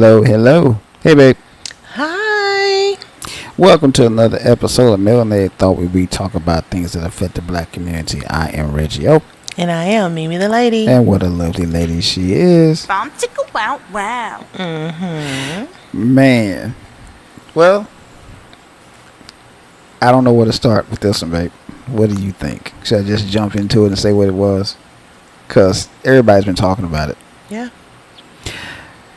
Hello, hello. Hey, babe. Hi. Welcome to another episode of Melanated. Thought we'd be talking about things that affect the black community. I am Reggie O. And I am Mimi the lady. And what a lovely lady she is. Bomb chicka wow wow. Man. Well, I don't know where to start with this one, babe. What do you think? Should I just jump into it and say what it was? Because everybody's been talking about it. Yeah.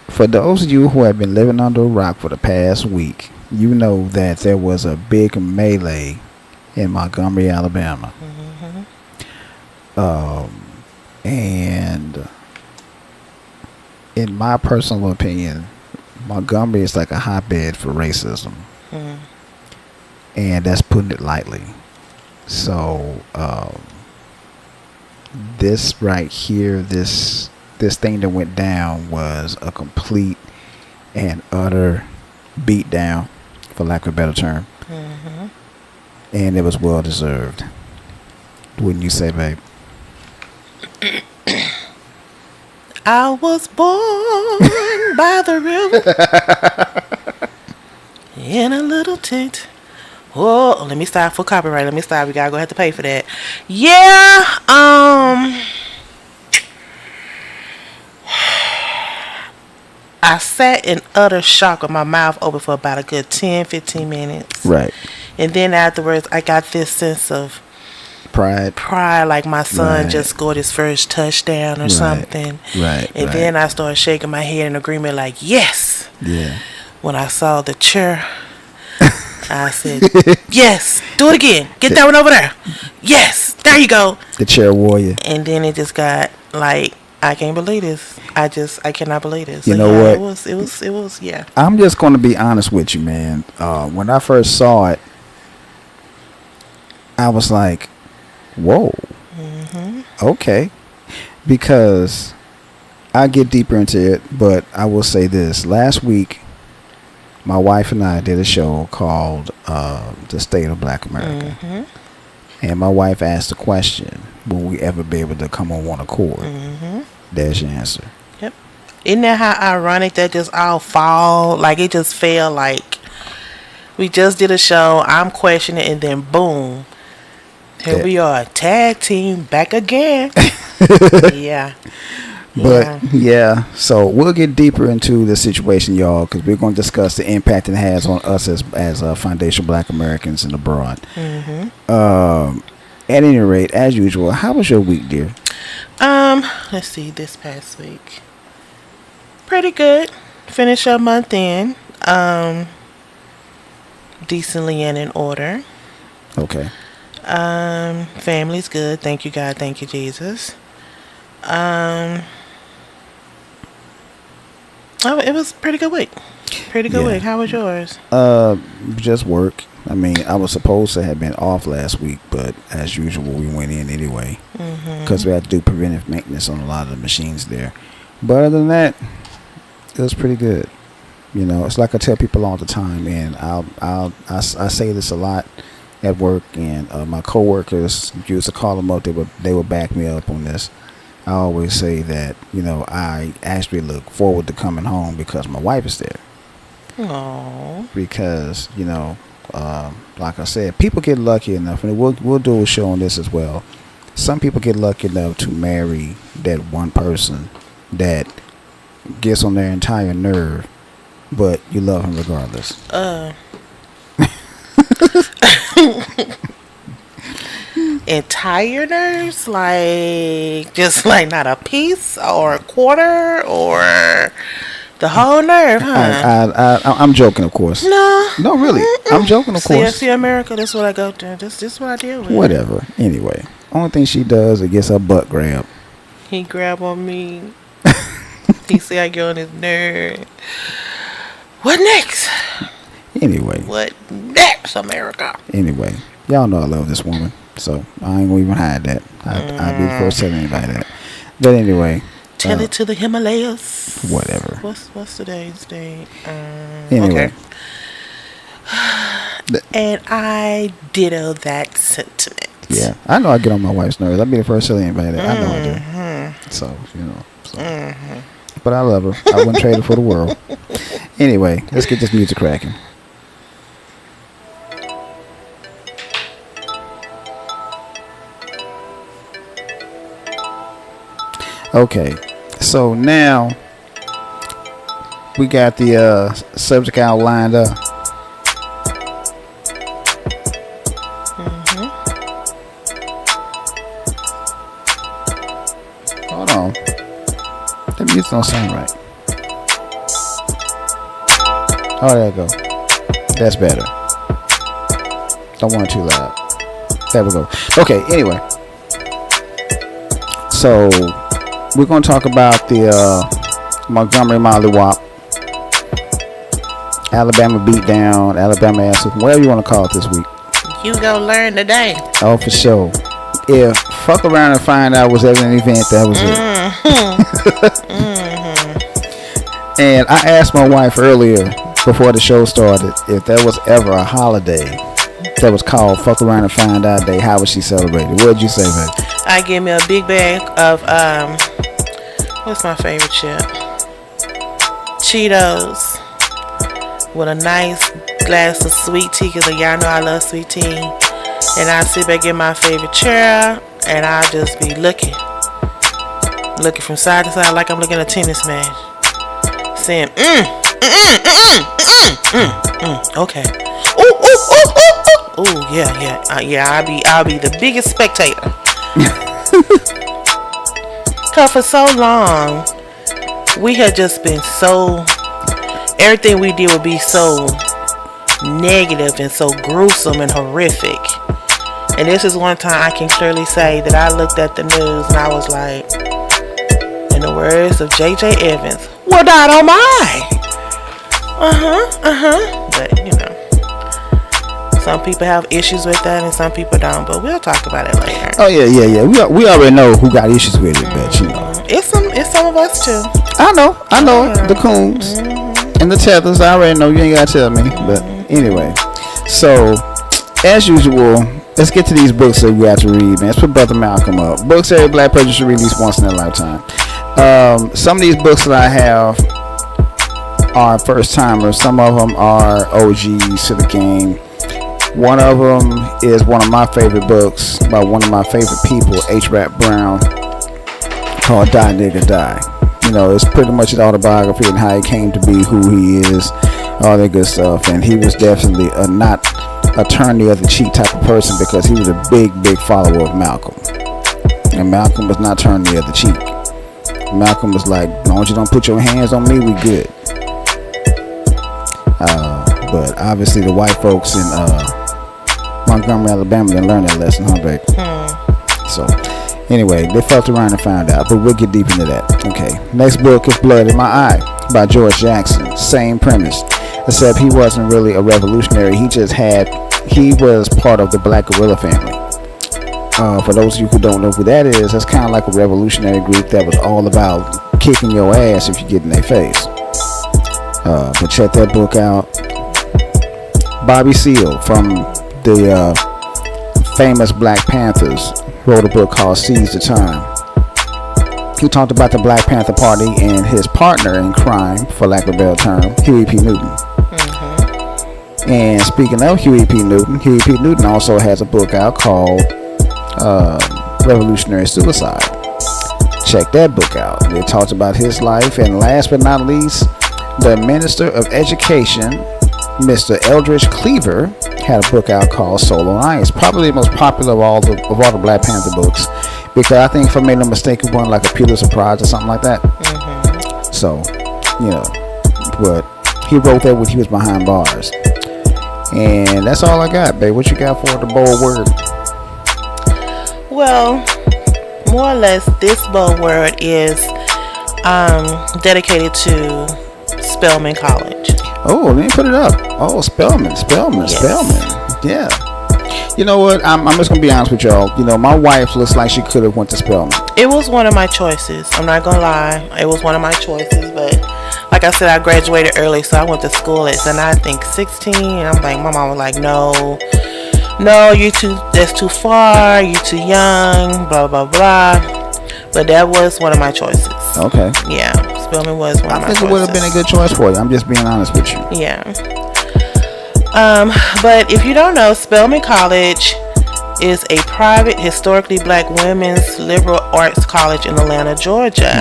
For those of you who have been living under a rock for the past week, you know that there was a big melee in Montgomery, Alabama. And in my personal opinion, Montgomery is like a hotbed for racism. And that's putting it lightly. So, this right here, this thing that went down was a complete and utter beatdown, for lack of a better term. And it was well deserved. Wouldn't you say, babe? I was born by the river in a little tent. Whoa, let me stop for copyright. Let me stop. We gotta go have to pay for that. Yeah, I sat in utter shock with my mouth open for about a good 10-15 minutes. Right. And then afterwards, I got this sense of Pride, like my son just scored his first touchdown or something. Right. And then I started shaking my head in agreement like, yes. Yeah. When I saw the chair, I said, yes, do it again. Get that one over there. Yes, there you go. The chair warrior. And then it just got like, I can't believe this. I cannot believe this. You know what? It was, yeah. I'm just going to be honest with you, man. When I first saw it, I was like, whoa. Okay. Because I'll get deeper into it, but I will say this. Last week, my wife and I did a show called The State of Black America. And my wife asked the question, will we ever be able to come on one accord? There's your answer. Yep. Isn't that how ironic that just all fall? Like, it just felt like we just did a show, I'm questioning, and then boom. Here we are, tag team back again. Yeah. But yeah, so we'll get deeper into the situation, y'all, because we're going to discuss the impact it has on us as foundational Black Americans and abroad. At any rate, as usual, how was your week, dear? Let's see, this past week, pretty good. Finish up month in, decently and in order. Okay. Family's good. Thank you, God. Thank you, Jesus. Oh, it was pretty good week. Pretty good week. How was yours? Just work. I mean, I was supposed to have been off last week, but as usual, we went in anyway because we had to do preventive maintenance on a lot of the machines there. But other than that, it was pretty good. You know, it's like I tell people all the time, and I say this a lot at work, and my coworkers used to call them up. They would back me up on this. I always say that, you know, I actually look forward to coming home because my wife is there. Aww. Because, you know, like I said, people get lucky enough, and we'll do a show on this as well. Some people get lucky enough to marry that one person that gets on their entire nerve, but you love him regardless. Entire nerves, like just like not a piece or a quarter or the whole nerve, huh? I'm joking, of course. No, really, I'm joking, of course. See, America, that's what I go through. This what I deal with. Whatever. Anyway, only thing she does is gets her butt grabbed. He grab on me. He say I get on his nerve. What next? Anyway. What next, America? Anyway, y'all know I love this woman, so I ain't gonna even hide that. I'll be the first to tell anybody that. But anyway. Tell it to the Himalayas. Whatever. What's today's date? Anyway. Okay. And I ditto that sentiment. Yeah, I know I get on my wife's nerves. I'll be the first to tell anybody that. I know I do. So, you know. So. but I love her. I wouldn't trade her for the world. Anyway, let's get this music cracking. Okay, so now we got the subject out lined up. Hold on. The music don't sound right. Oh, there you go. That's better. Don't want it too loud. There we go. Okay, anyway. So, we're going to talk about the Montgomery Molly-Wop, Alabama beatdown, Alabama Ass-Whupin, whatever you want to call it this week. You gonna learn today. Oh, for sure. If fuck around and find out was ever an event, that was it. And I asked my wife earlier, before the show started, if there was ever a holiday that was called Fuck Around and Find Out Day, how would she celebrate it? What did you say, babe? I give me a big bag of what's my favorite chip? Cheetos with a nice glass of sweet tea, because y'all know I love sweet tea. And I sit back in my favorite chair and I'll just be looking from side to side like I'm looking at a tennis match, saying okay, ooh, yeah, I'll be the biggest spectator. Cause for so long we had just been so, everything we did would be so negative and so gruesome and horrific. And this is one time I can clearly say that I looked at the news and I was like, in the words of J.J. Evans, well, not on my. But, you know, some people have issues with that and some people don't. But we'll talk about it later. Oh, yeah. We already know who got issues with it, but, you know. It's some of us, too. I know. The coons and the tethers. I already know. You ain't got to tell me. But, anyway. So, as usual, let's get to these books that we have to read, man. Let's put Brother Malcolm up. Books every black person should read at least once in their lifetime. Some of these books that I have are first timers. Some of them are OGs to the game. One of them is one of my favorite books by one of my favorite people, H. Rap Brown, called Die Nigga Die. You know, it's pretty much an autobiography and how he came to be who he is, all that good stuff. And he was definitely not a turn the other cheek type of person, because he was a big follower of Malcolm. And Malcolm was not turn the other cheek. Malcolm was like, as long as you don't put your hands on me, we good. But obviously the white folks in Montgomery, Alabama didn't learn that lesson, huh, babe? So, anyway, they fucked around and found out, but we'll get deep into that. Okay, next book is Blood in My Eye by George Jackson. Same premise, except he wasn't really a revolutionary. He was part of the Black Guerrilla family. For those of you who don't know who that is, that's kind of like a revolutionary group that was all about kicking your ass if you get in their face. But check that book out. Bobby Seale from the famous Black Panthers wrote a book called Seize the Time. He talked about the Black Panther Party and his partner in crime, for lack of a better term, Huey P. Newton. And speaking of Huey P. Newton also has a book out called Revolutionary Suicide. Check that book out. It talks about his life. And last but not least, the Minister of Education, Mr. Eldridge Cleaver, had a book out called Soul on Ice. Probably the most popular of all the Black Panther books, because I think, if I made no mistake, it won like a Pulitzer Prize or something like that. So, you know, but he wrote that when he was behind bars. And that's all I got, babe. What you got for the bold word? Well, more or less, this bold word is dedicated to Spelman College. Oh, let me put it up. Oh, Spelman. Yes. Spelman. Yeah. You know what? I'm just going to be honest with y'all. You know, my wife looks like she could have went to Spelman. It was one of my choices. I'm not going to lie. It was one of my choices. But like I said, I graduated early, so I went to school at, I think, 16. And I'm like, my mom was like, no, that's too far. You're too young, blah, blah, blah. But that was one of my choices. Okay. Yeah. Spelman was one of my I think it would have been a good choice for you. I'm just being honest with you. Yeah. But if you don't know, Spelman College is a private, historically black women's liberal arts college in Atlanta, Georgia.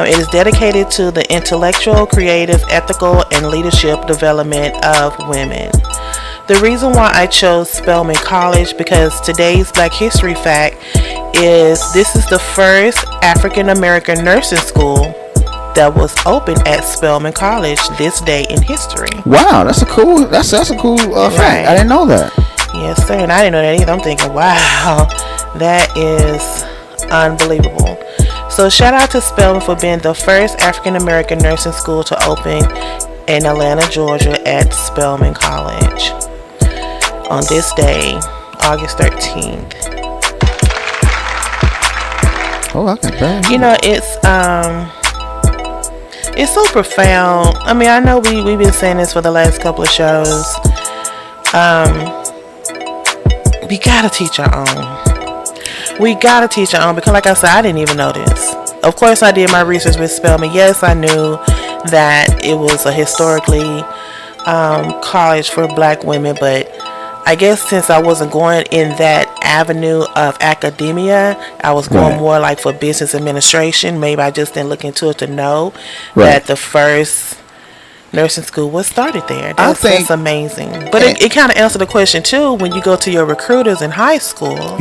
It is dedicated to the intellectual, creative, ethical, and leadership development of women. The reason why I chose Spelman College, because today's Black History fact is this is the first African American nursing school that was open at Spelman College this day in history. Wow, that's a cool fact. I didn't know that. Yes, sir, and I didn't know that either. I'm thinking, wow, that is unbelievable. So shout out to Spelman for being the first African American nursing school to open in Atlanta, Georgia at Spelman College on this day, August 13th. Oh, okay. You know, it's so profound. I mean, I know we've been saying this for the last couple of shows. We gotta teach our own. We gotta teach our own, because like I said, I didn't even know this. Of course, I did my research with Spelman. Yes, I knew that it was a historically college for black women, but I guess since I wasn't going in that avenue of academia, I was going more like for business administration. Maybe I just didn't look into it to know that the first nursing school was started there. That's amazing. But it kind of answered the question too, when you go to your recruiters in high school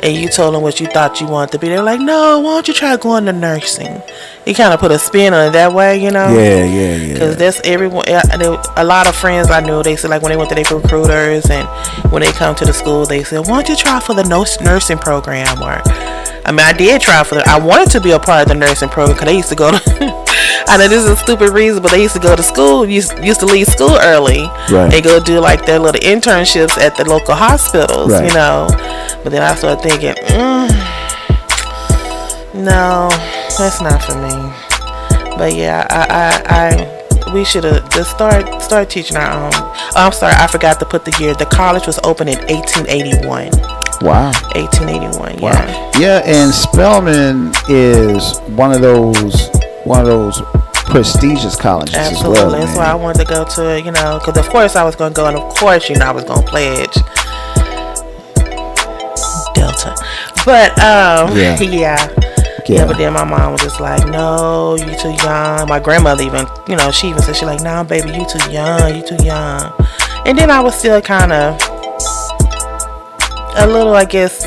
and you told them what you thought you wanted to be. They're like, no, why don't you try going to nursing? It kind of put a spin on it that way, you know? Yeah. Because that's everyone. A lot of friends I knew, they said like when they went to their recruiters and when they come to the school, they said, why don't you try for the nursing program? Or, I mean, I did try for I wanted to be a part of the nursing program because they used to go to, I know this is a stupid reason, but they used to go to school, used to leave school early and go do like their little internships at the local hospitals, you know. But then I started thinking, no, that's not for me. But yeah, we should have just start teaching our own. Oh, I'm sorry, I forgot to put the year. The college was opened in 1881. Wow. 1881. Wow. Yeah. Yeah, and Spelman is one of those prestigious colleges as well. Absolutely. That's why I wanted to go to it, you know, because of course I was going to go, and of course, you know, I was going to pledge Delta. But, yeah, but then my mom was just like, no, you too young. My grandmother even, you know, she even said, she's like, no, baby, you too young. And then I was still kind of a little, I guess,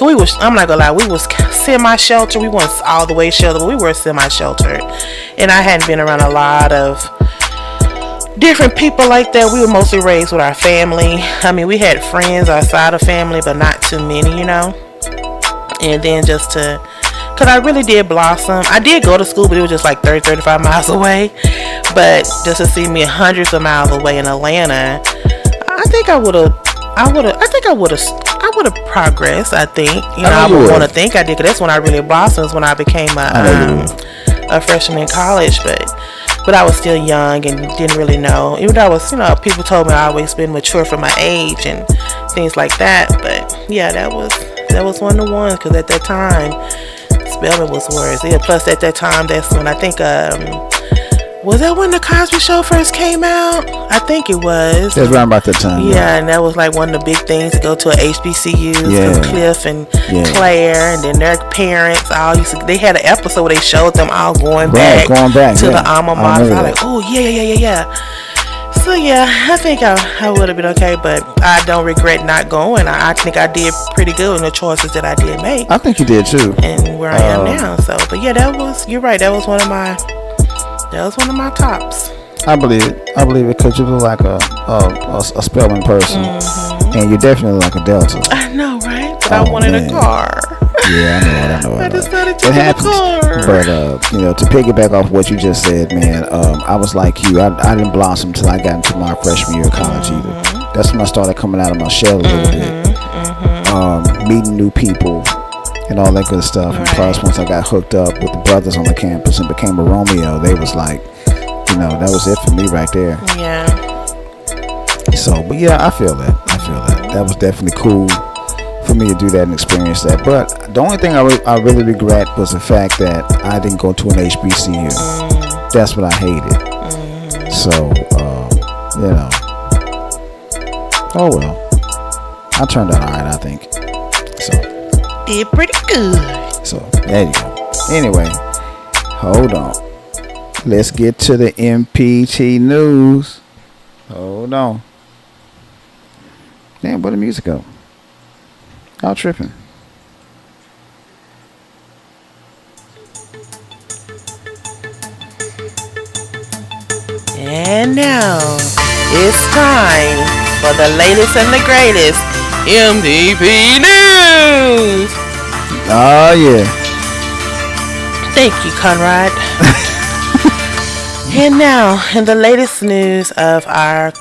I'm not gonna lie, we was semi-sheltered. We weren't all the way sheltered, but we were semi-sheltered. And I hadn't been around a lot of different people like that. We were mostly raised with our family. I mean, we had friends outside of family, but not too many, you know. And then just to, because I really did blossom. I did go to school, but it was just like 35 miles away. But just to see me hundreds of miles away in Atlanta, I think I would have progressed. I think, you know, I would want to think I did, because that's when I really blossomed, when I became a freshman in college. But I was still young and didn't really know. Even though I was, you know, people told me I always been mature for my age and things like that. But yeah, that was one of the ones, because at that time, Spelman was worse. Yeah, plus at that time, that's when I think was that when the Cosby Show first came out? I think it was. It was around about that time. Yeah, and that was like one of the big things, to go to a HBCU. Cliff and Claire, and then their parents all they had an episode where they showed them all going back to the alma mater. I was like, oh yeah. So yeah, I think I would have been okay, but I don't regret not going. I think I did pretty good in the choices that I did make. I think you did too. And where I am now. So, but yeah, you're right. That was one of my tops. I believe it because you look like a Spelman person, and you're definitely like a Delta. I know, right? But I wanted a car. Yeah, I know. I decided to get a car. But you know, to piggyback off what you just said, man, I was like you. I didn't blossom until I got into my freshman year of college either. That's when I started coming out of my shell a little bit, meeting new people and all that good stuff. And plus, once I got hooked up with the brothers on the campus and became a Romeo, they was like, you know, that was it for me right there. Yeah. So, but yeah, I feel that. That was definitely cool for me to do that and experience that. But the only thing I really regret was the fact that I didn't go to an HBCU. That's what I hated. So, you know. Oh well. I turned out alright, I think. So. Did pretty good. So, there you go. Anyway, hold on. Let's get to the MPT news. Hold on. Damn, where the music go? Y'all tripping. And now it's time for the latest and the greatest MPP news. Oh yeah. Thank you, Conrad. And now, in the latest news of our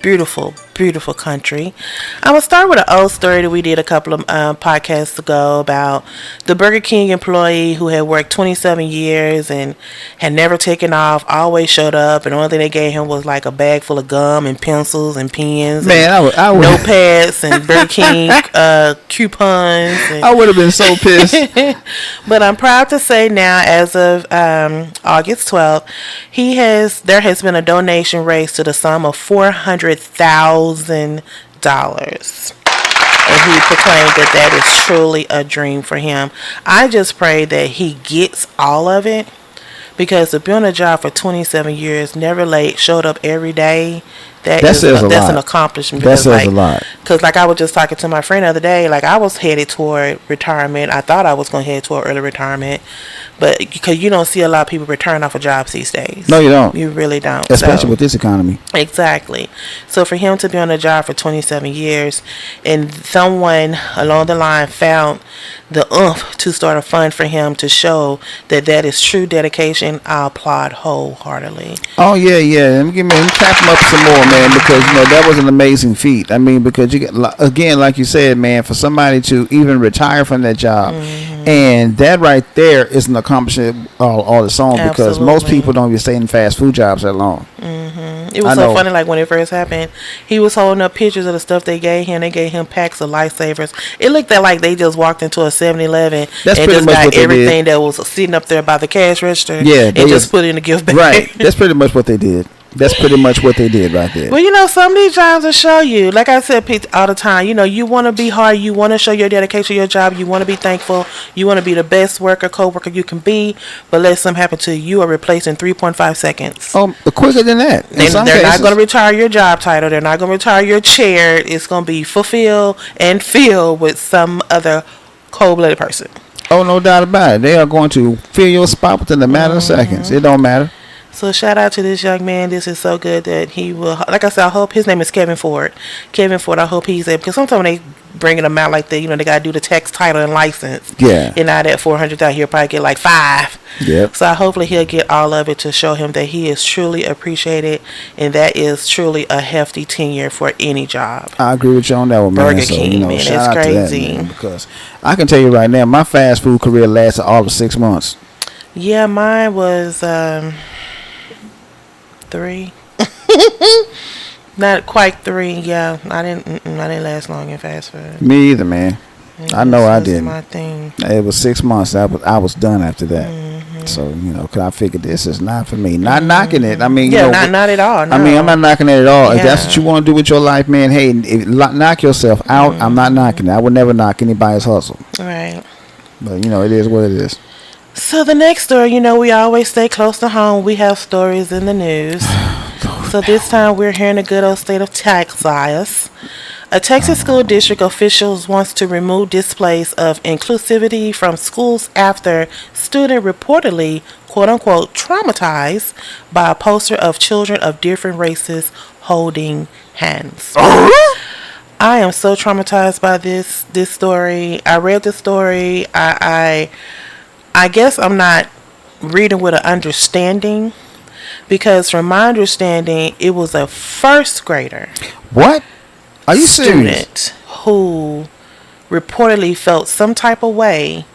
beautiful, beautiful country, I'm going to start with an old story that we did a couple of podcasts ago about the Burger King employee who had worked 27 years and had never taken off, always showed up, and the only thing they gave him was like a bag full of gum and pencils and pens Man, and I would notepads and Burger King coupons. And I would have been so pissed. But I'm proud to say now, as of August 12th, there has been a donation raised to the sum of $400,000. And he proclaimed that is truly a dream for him. I just pray that he gets all of it, because to be on a job for 27 years, never late, showed up every day, that's an accomplishment. That says a lot. Because like I was just talking to my friend the other day, like I was headed toward retirement. I thought I was going to head toward early retirement, but because you don't see a lot of people return off of jobs these days. No, you don't. You really don't. Especially with this economy. Exactly. So for him to be on a job for 27 years and someone along the line found the oomph to start a fund for him to show that is true dedication, I applaud wholeheartedly. Oh yeah. Let me clap him up some more, man, because that was an amazing feat. I mean, because you get, again, like you said, man, for somebody to even retire from that job, and that right there is an accomplishment all its own. Because Absolutely. most people don't even stay in fast food jobs that long. It was so funny, like when it first happened, he was holding up pictures of the stuff they gave him. They gave him packs of Lifesavers. It looked like they just walked into a 7-Eleven and just got everything that was sitting up there by the cash register, and just put it in a gift bag. Right. That's pretty much what they did. That's pretty much what they did right there. Well, some of these jobs will show you, like I said, Pete, all the time, you want to be hard, you want to show your dedication to your job, you want to be thankful, you want to be the best co-worker you can be, but let something happen to you, you are replaced in 3.5 seconds. Oh, quicker than that. They're not going to retire your job title, they're not going to retire your chair, it's going to be fulfilled and filled with some other cold-blooded person. Oh, no doubt about it. They are going to fill your spot within a matter of seconds. It don't matter. So shout out to this young man. This is so good that he will, like I said, I hope his name is Kevin Ford. I hope he's able, because sometimes when they bringing them out like that, they got to do the tax, title, and license. Yeah. And now that $400,000, he'll probably get like 5. Yep. So hopefully he'll get all of it to show him that he is truly appreciated, and that is truly a hefty tenure for any job. I agree with you on that one, man. Burger King, man, shout it's out crazy. To that, man, because I can tell you right now, my fast food career lasted all of 6 months. Yeah, mine was 3. Not quite 3. Yeah, I didn't last long in fast food. Me either, man. I know I didn't. My thing. It was 6 months. I was done after that. So because I figured this is not for me. Not knocking it. I mean, not at all. No. I mean, I'm not knocking it at all. Yeah. If that's what you want to do with your life, man, hey, knock yourself out. I'm not knocking it. I would never knock anybody's hustle. Right. But it is what it is. So the next story, we always stay close to home. We have stories in the news. So this time we're here in the good old state of Texas. A Texas school district officials wants to remove displays of inclusivity from schools after student reportedly, quote unquote, traumatized by a poster of children of different races holding hands. I am so traumatized by this story. I read the story. I guess I'm not reading with an understanding, because from my understanding, it was a first grader. What? Are you student serious? Who reportedly felt some type of way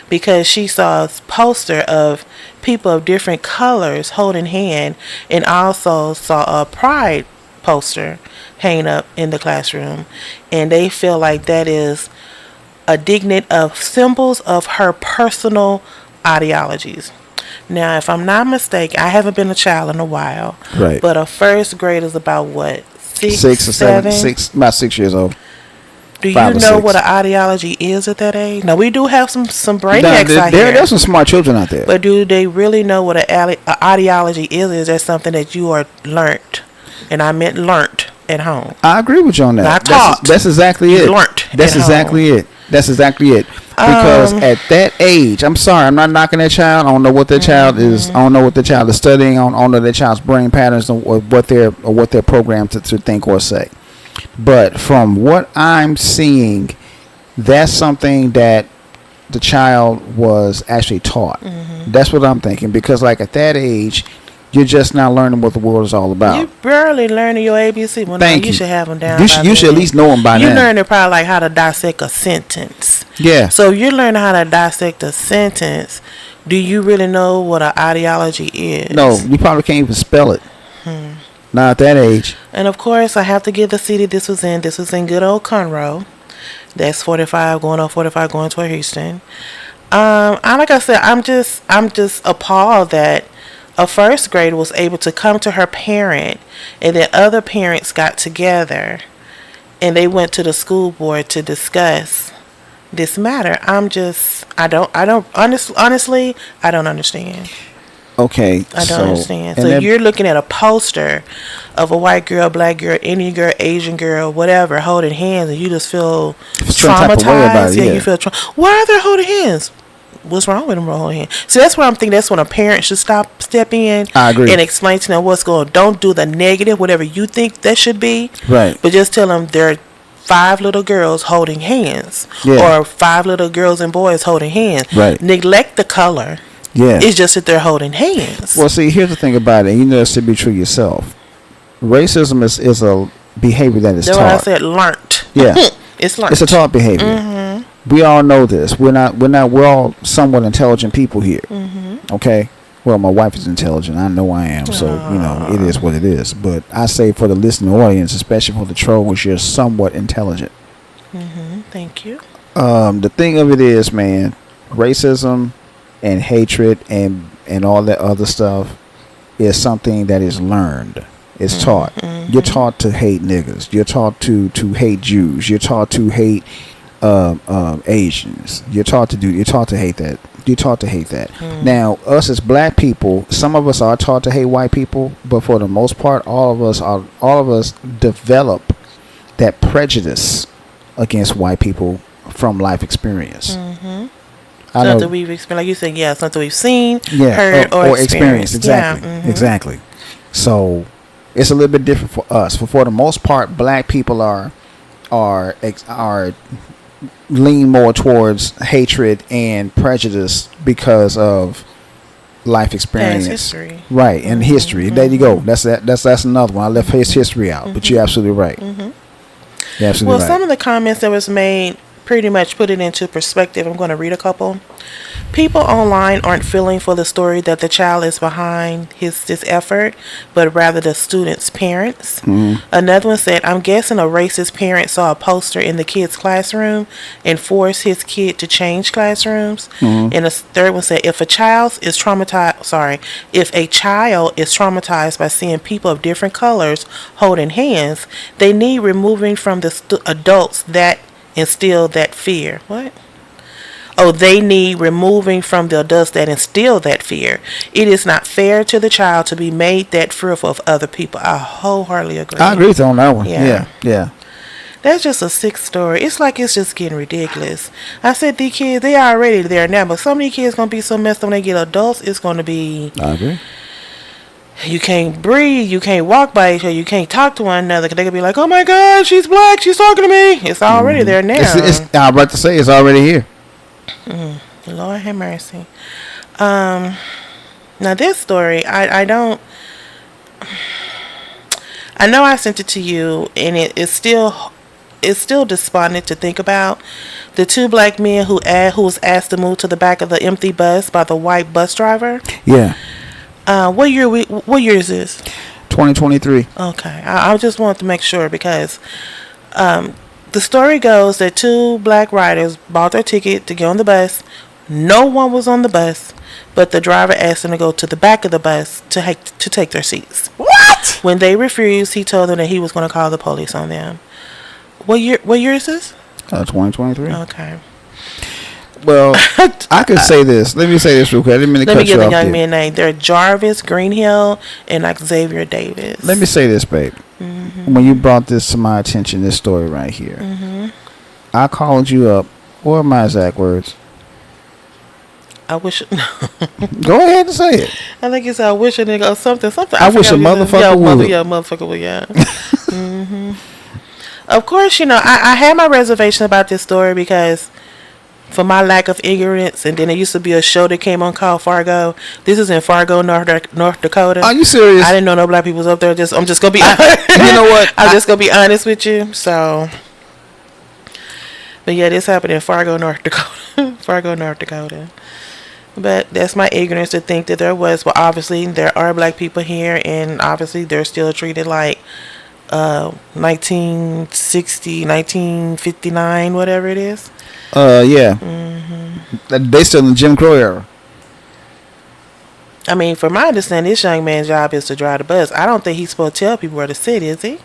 because she saw a poster of people of different colors holding hand, and also saw a pride poster hanging up in the classroom, and they feel like that is a dignet of symbols of her personal ideologies. Now, if I'm not mistaken, I haven't been a child in a while, Right. but a first grade is about what, Six or seven, about 6 years old. Do you 5 or know 6. what an ideology is at that age? Now, we do have some Now, brainiacs out here. there's some smart children out there. But do they really know what an ideology is? Is that something that you are learnt? And I meant learnt at home. I agree with you on that. Not taught. That's exactly it. Learnt That's at exactly it. That's exactly it. Because at that age, I'm sorry, I'm not knocking that child. I don't know what that child is. I don't know what the child is studying. I don't know their child's brain patterns or what they're programmed to think or say. But from what I'm seeing, that's something that the child was actually taught. That's what I'm thinking. Because like at that age, you're just not learning what the world is all about. You barely learning your ABC. Well, Thank no, you. should have them down. You should at least know them by now. You learning probably like how to dissect a sentence. Yeah. So if you're learning how to dissect a sentence, do you really know what an ideology is? No, you probably can't even spell it. Not at that age. And of course, I have to give the city this was in. This was in good old Conroe. That's 45 going on 45 going toward Houston. Like I said, I'm just appalled that a first grader was able to come to her parent, and then other parents got together, and they went to the school board to discuss this matter. Honestly, I don't understand. Okay. I don't understand. and So then- you're looking at a poster of a white girl, black girl, Indian girl, Asian girl, whatever, holding hands, and you just feel Some type of way about traumatized. it, yeah. You feel why are they holding hands? What's wrong with them holding hands? So that's what I'm thinking. That's when a parent should step in I agree. and explain to them what's going on. Don't do the negative, whatever you think that should be. Right. But just tell them there are 5 little girls holding hands. Yeah. Or 5 little girls and boys holding hands. Right. Neglect the color. Yeah. It's just that they're holding hands. Well, see, here's the thing about it. You know this to be true yourself. Racism is a behavior that is That's taught. what I said, learnt. Yeah. It's learnt. It's a taught behavior. We all know this. We're all somewhat intelligent people here. Okay? Well, my wife is intelligent. I know I am. So, it is what it is. But I say for the listening audience, especially for the trolls, you're somewhat intelligent. Thank you. The thing of it is, man, racism and hatred and all that other stuff is something that is learned. It's taught. You're taught to hate niggas. You're taught to hate Jews. You're taught to hate Asians. You're taught to hate that. You're taught to hate that. Now, us as black people, some of us are taught to hate white people, but for the most part, all of us develop that prejudice against white people from life experience. Something we've experienced, like you said, something we've seen, heard, or experienced. Exactly, exactly. So it's a little bit different for us. For the most part, black people are lean more towards hatred and prejudice because of life experience, history. Right? And history. There you go. That's another one. I left his history out, but you're absolutely right. You're absolutely right. Some of the comments that was made pretty much put it into perspective. I'm going to read a couple. People online aren't feeling for the story that the child is behind this effort, but rather the student's parents. Another one said, I'm guessing a racist parent saw a poster in the kid's classroom and forced his kid to change classrooms. And a third one said, if a child is traumatized by seeing people of different colors holding hands, they need removing from the adults that instill that fear. What? Oh, they need removing from the adults that instill that fear. It is not fair to the child to be made that fearful of other people. I wholeheartedly agree. I agree with you on that one. Yeah. Yeah. That's just a sick story. It's like it's just getting ridiculous. I said these kids, they are already there now, but some of these kids going to be so messed up when they get adults, it's going to be... I agree. You can't breathe. You can't walk by each other. You can't talk to one another. They could be like, oh my God, she's black. She's talking to me. It's already there now. I'm about to say it's already here. Lord have mercy. Now this story, I know I sent it to you, and it's still despondent to think about. The 2 black men who was asked to move to the back of the empty bus by the white bus driver. Yeah. What year is this? 2023. Okay, I just wanted to make sure because the story goes that two black riders bought their ticket to get on the bus. No one was on the bus, but the driver asked them to go to the back of the bus to take their seats. What? When they refused, he told them that he was going to call the police on them. What year is this? 2023. Okay. Well, I could say this. Let me say this real quick. I didn't mean to Let me cut you give the off young there. man name. They're Jarvis Greenhill and Xavier Davis. Let me say this, babe. When you brought this to my attention, this story right here, I called you up. What are my exact words? I wish. Go ahead and say it. I think it's I wish a nigga or something. I wish a motherfucker would. Yeah, motherfucker would. Yeah. Of course, I had my reservation about this story because for my lack of ignorance, and then there used to be a show that came on called Fargo. This is in Fargo, North Dakota. Are you serious? I didn't know no black people was up there. I'm just gonna be honest. You know what? I'm just gonna be honest with you. So, but yeah, this happened in Fargo, North Dakota. Fargo, North Dakota. But that's my ignorance to think that there was. Well, obviously there are black people here, and obviously they're still treated like 1960, 1959, whatever it is. Yeah. They still in the Jim Crow era. I mean, from my understanding, this young man's job is to drive the bus. I don't think he's supposed to tell people where to sit, is he?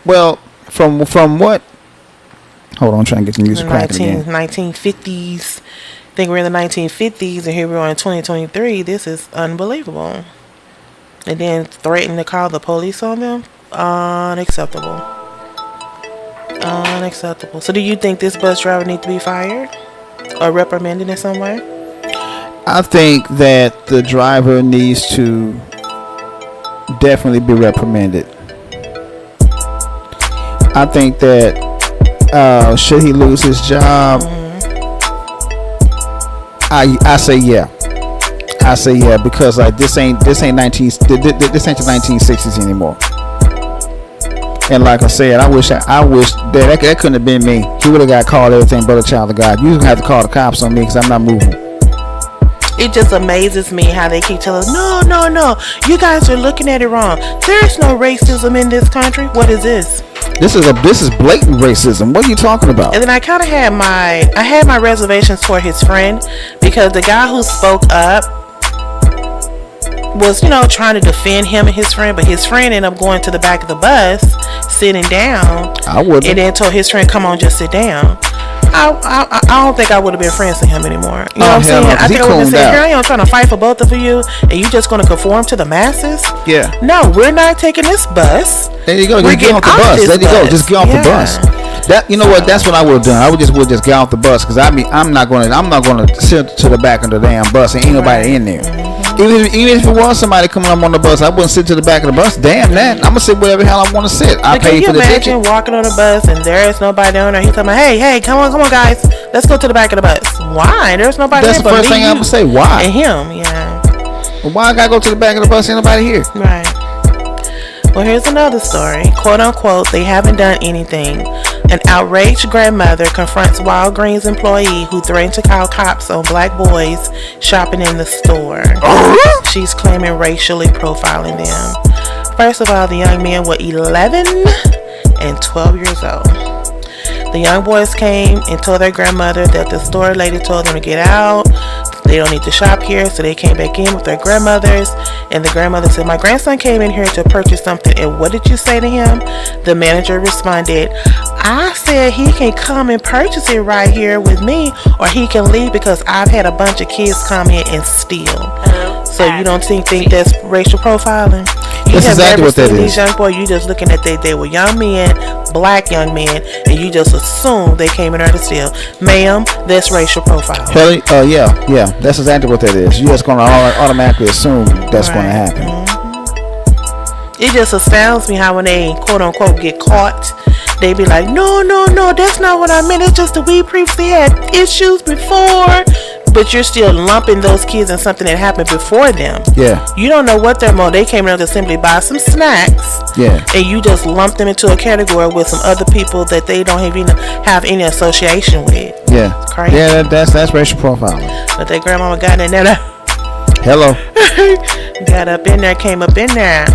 Well, from what? Hold on, I'm trying to get the music cracking again. 1950s. I think we're in the 1950s, and here we are in 2023. This is unbelievable. And then threatening to call the police on them? Unacceptable. Unacceptable. So do you think this bus driver needs to be fired? Or reprimanded in some way? I think that the driver needs to definitely be reprimanded. I think that should he lose his job, I say yeah. I say yeah, because like this ain't the 1960s anymore. And like I said, I wish that couldn't have been me. He would have got called everything but a child of God. You gonna have to call the cops on me because I'm not moving. It just amazes me how they keep telling us, no, you guys are looking at it wrong. There's no racism in this country. What is this? This is blatant racism. What are you talking about? And then I kind of had my reservations for his friend, because the guy who spoke up was, trying to defend him and his friend, but his friend ended up going to the back of the bus, sitting down. I wouldn't. And then told his friend, "Come on, just sit down." I don't think I would have been friends with him anymore. You know what I'm saying? I think I would have said, "Here I am trying to fight for both of you, and you just going to conform to the masses?" Yeah. No, we're not taking this bus. There you go. Just get off the bus. There you go. Just get off the bus. What? That's what I would have done. I would just get off the bus, because I'm not gonna sit to the back of the damn bus and ain't nobody in there. Even if it was somebody coming up on the bus, I wouldn't sit to the back of the bus. Damn that! I'm gonna sit wherever the hell I want to sit. I paid for the ticket. Can you imagine walking on the bus and there's nobody on there? He's talking about, hey, come on, guys, let's go to the back of the bus. Why? There's nobody. That's the first thing I'm gonna say. Why? And him, yeah. Well, why I gotta go to the back of the bus? Ain't nobody here. Right. Well, here's another story. Quote unquote, they haven't done anything. An outraged grandmother confronts Walgreens employee who threatened to call cops on black boys shopping in the store. She's claiming racially profiling them. First of all, the young men were 11 and 12 years old. The young boys came and told their grandmother that the store lady told them to get out. They don't need to shop here, so they came back in with their grandmothers, and the grandmother said, "My grandson came in here to purchase something, and what did you say to him?" The manager responded, "I said he can come and purchase it right here with me, or he can leave, because I've had a bunch of kids come in and steal." So you don't think that's racial profiling? That's exactly what that is. These young boys, you just looking at they were young men, black young men, and you just assume they came in there to steal. Ma'am, that's racial profiling. Yeah, that's exactly what that is. You're just going to automatically assume that's going to happen. It just astounds me how when they quote unquote get caught, they be like, no, that's not what I meant. It's just that we previously had issues before. But you're still lumping those kids in something that happened before them. Yeah. You don't know what their motive. They came around to simply buy some snacks. Yeah. And you just lump them into a category with some other people that they don't even have any association with. Yeah. It's crazy. Yeah, that's racial profiling. But their grandmama got in there. Hello. Got up in there, came up in there.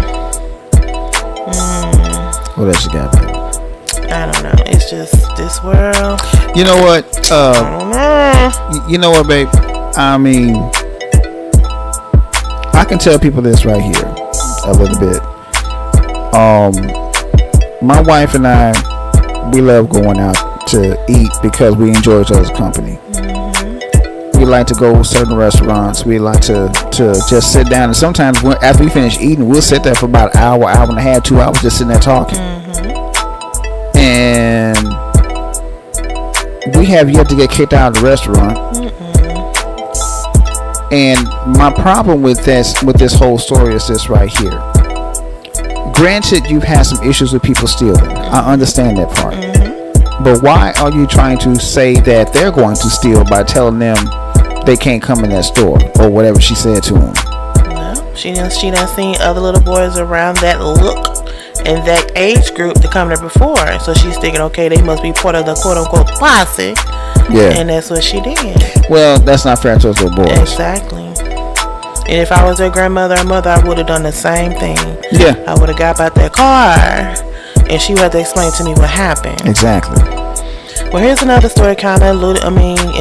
What else you got, baby? I don't know. It's just this world. You know what? I don't know. You know what, babe? I mean, I can tell people this right here a little bit. My wife and I, we love going out to eat because we enjoy each other's company. We like to go to certain restaurants. We like to just sit down, and sometimes after we finish eating, we'll sit there for about an hour, hour and a half, 2 hours, just sitting there talking. And we have yet to get kicked out of the restaurant. And my problem with this whole story is this right here. Granted, you've had some issues with people stealing. I understand that part. But why are you trying to say that they're going to steal by telling them they can't come in that store, or whatever she said to them? No, she done seen other little boys around that look and that age group to come there before, so she's thinking, okay, they must be part of the quote unquote posse. Yeah, and that's what she did. Well, that's not fair to those little boys. Exactly. And if I was their grandmother or mother, I would have done the same thing. Yeah, I would have got out that car, and she would have to explain to me what happened. Exactly. Well, here's another story, kind of, and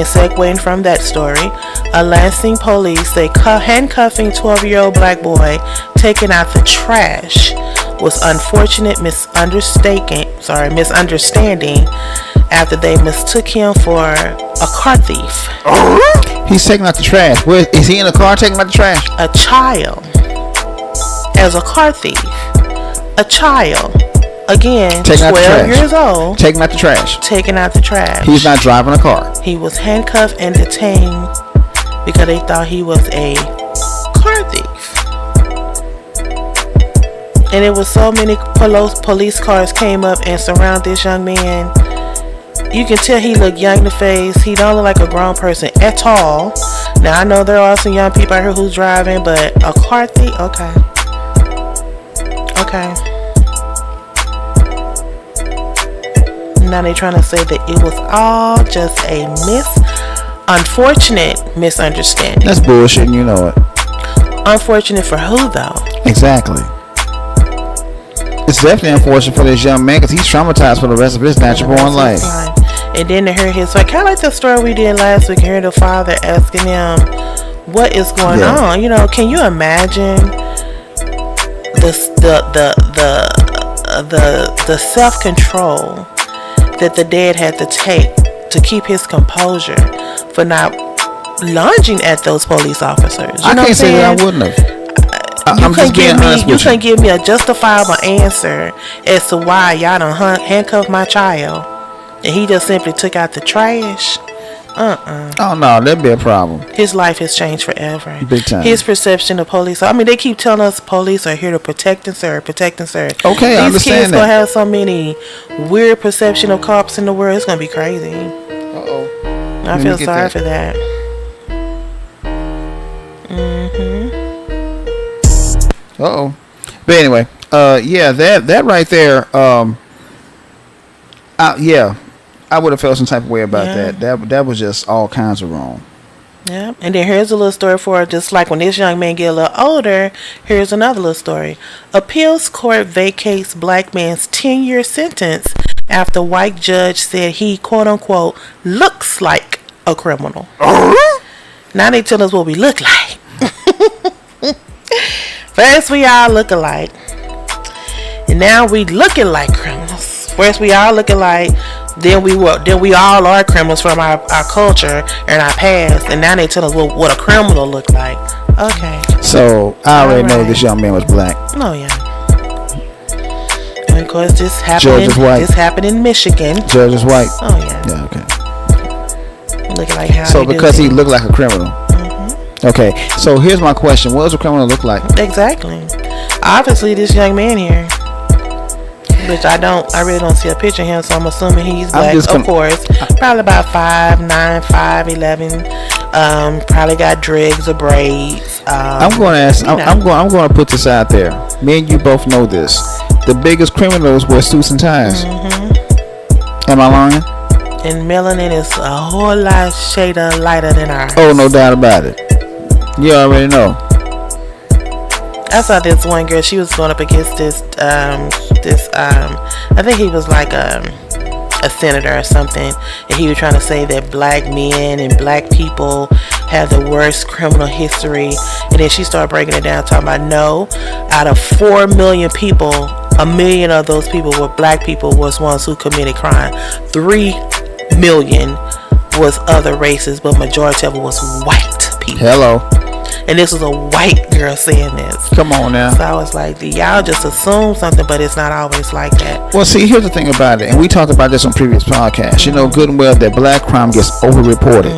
segueing from that story. A Lansing police say handcuffing 12-year-old black boy taking out the trash was unfortunate misunderstanding after they mistook him for a car thief. He's taking out the trash. Where is he in the car taking out the trash? A child as a car thief. A child. Again, taking 12 years old. Taking out the trash. Taking out the trash. He's not driving a car. He was handcuffed and detained because they thought he was a car thief. And it was so many police cars came up and surrounded this young man. You can tell he looked young in the face. He don't look like a grown person at all. Now, I know there are some young people out here who's driving, but a car thief? Okay. Now they trying to say that it was all just a unfortunate misunderstanding. That's bullshit, and you know it. Unfortunate for who, though? Exactly. It's definitely unfortunate for this young man because he's traumatized for the rest of his natural born life. And then to hear his, kind of like the story we did last week, hearing the father asking him, "What is going on?" You know, can you imagine the self-control that the dad had to take to keep his composure for not lunging at those police officers? I can't say that I wouldn't have. I'm just being honest with you. You couldn't give me a justifiable answer as to why y'all done handcuffed my child, and he just simply took out the trash. Oh no, that'd be a problem. His life has changed forever. Big time. His perception of police. I mean, they keep telling us police are here to protect and serve, Okay, I understand These kids gonna have so many weird perception of cops in the world. It's gonna be crazy. I feel sorry for that. But anyway, that right there, I would have felt some type of way about that. That was just all kinds of wrong. Yeah, and then here's a little story for just like when this young man get a little older. Here's another little story. Appeals court vacates black man's 10-year sentence after white judge said he quote unquote looks like a criminal. Now they tell us what we look like. First we all look alike, and now we looking like criminals. First we all look alike, then we all are criminals from our culture and our past, and now they tell us what a criminal look like. Okay. So I already know this young man was black. Oh yeah. And of course this happened. This happened in Michigan. Judge is white. Oh yeah. Yeah. Okay. Looking like how. So because he looked like a criminal. Okay, so here's my question. What does a criminal look like? Exactly. Obviously, this young man here, which I really don't see a picture of him, so I'm assuming he's black, of course. Probably about 5'9", 5'11". Probably got dreads or braids. I'm going to ask. I'm going to put this out there. Me and you both know this. The biggest criminals wear suits and ties. Am I lying? And melanin is a whole lot lighter than ours. Oh, no doubt about it. You already know. I saw this one girl. She was going up against I think he was like a senator or something, and he was trying to say that black men and black people have the worst criminal history. And then she started breaking it down, talking about no, out of 4 million people, 1 million of those people were black people was ones who committed crime. 3 million was other races, but majority of it was white people. Hello. And this was a white girl saying this. Come on now. So I was like, y'all just assume something, but it's not always like that. Well, see, here's the thing about it, and we talked about this on previous podcasts. You know good and well that black crime gets overreported.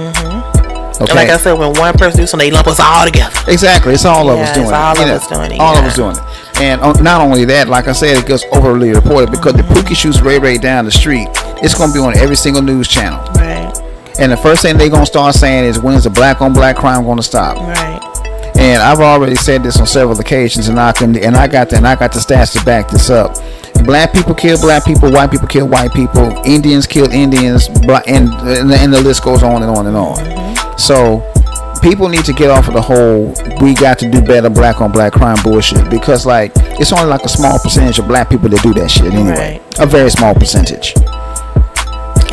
Okay. And like I said, when one person do something, they lump us all together. Exactly. It's all of us doing it. All of us doing it. All of us doing it. And not only that, like I said, it gets overly reported because the Pookie shoots Ray down the street. It's going to be on every single news channel. Right. And the first thing they're going to start saying is, when is the black on black crime going to stop? Right. And I've already said this on several occasions, and I got the stats to back this up. Black people kill black people, white people kill white people, Indians kill Indians, and the list goes on and on and on. So people need to get off of the whole we got to do better black on black crime bullshit, because like it's only like a small percentage of black people that do that shit anyway. Right. A very small percentage.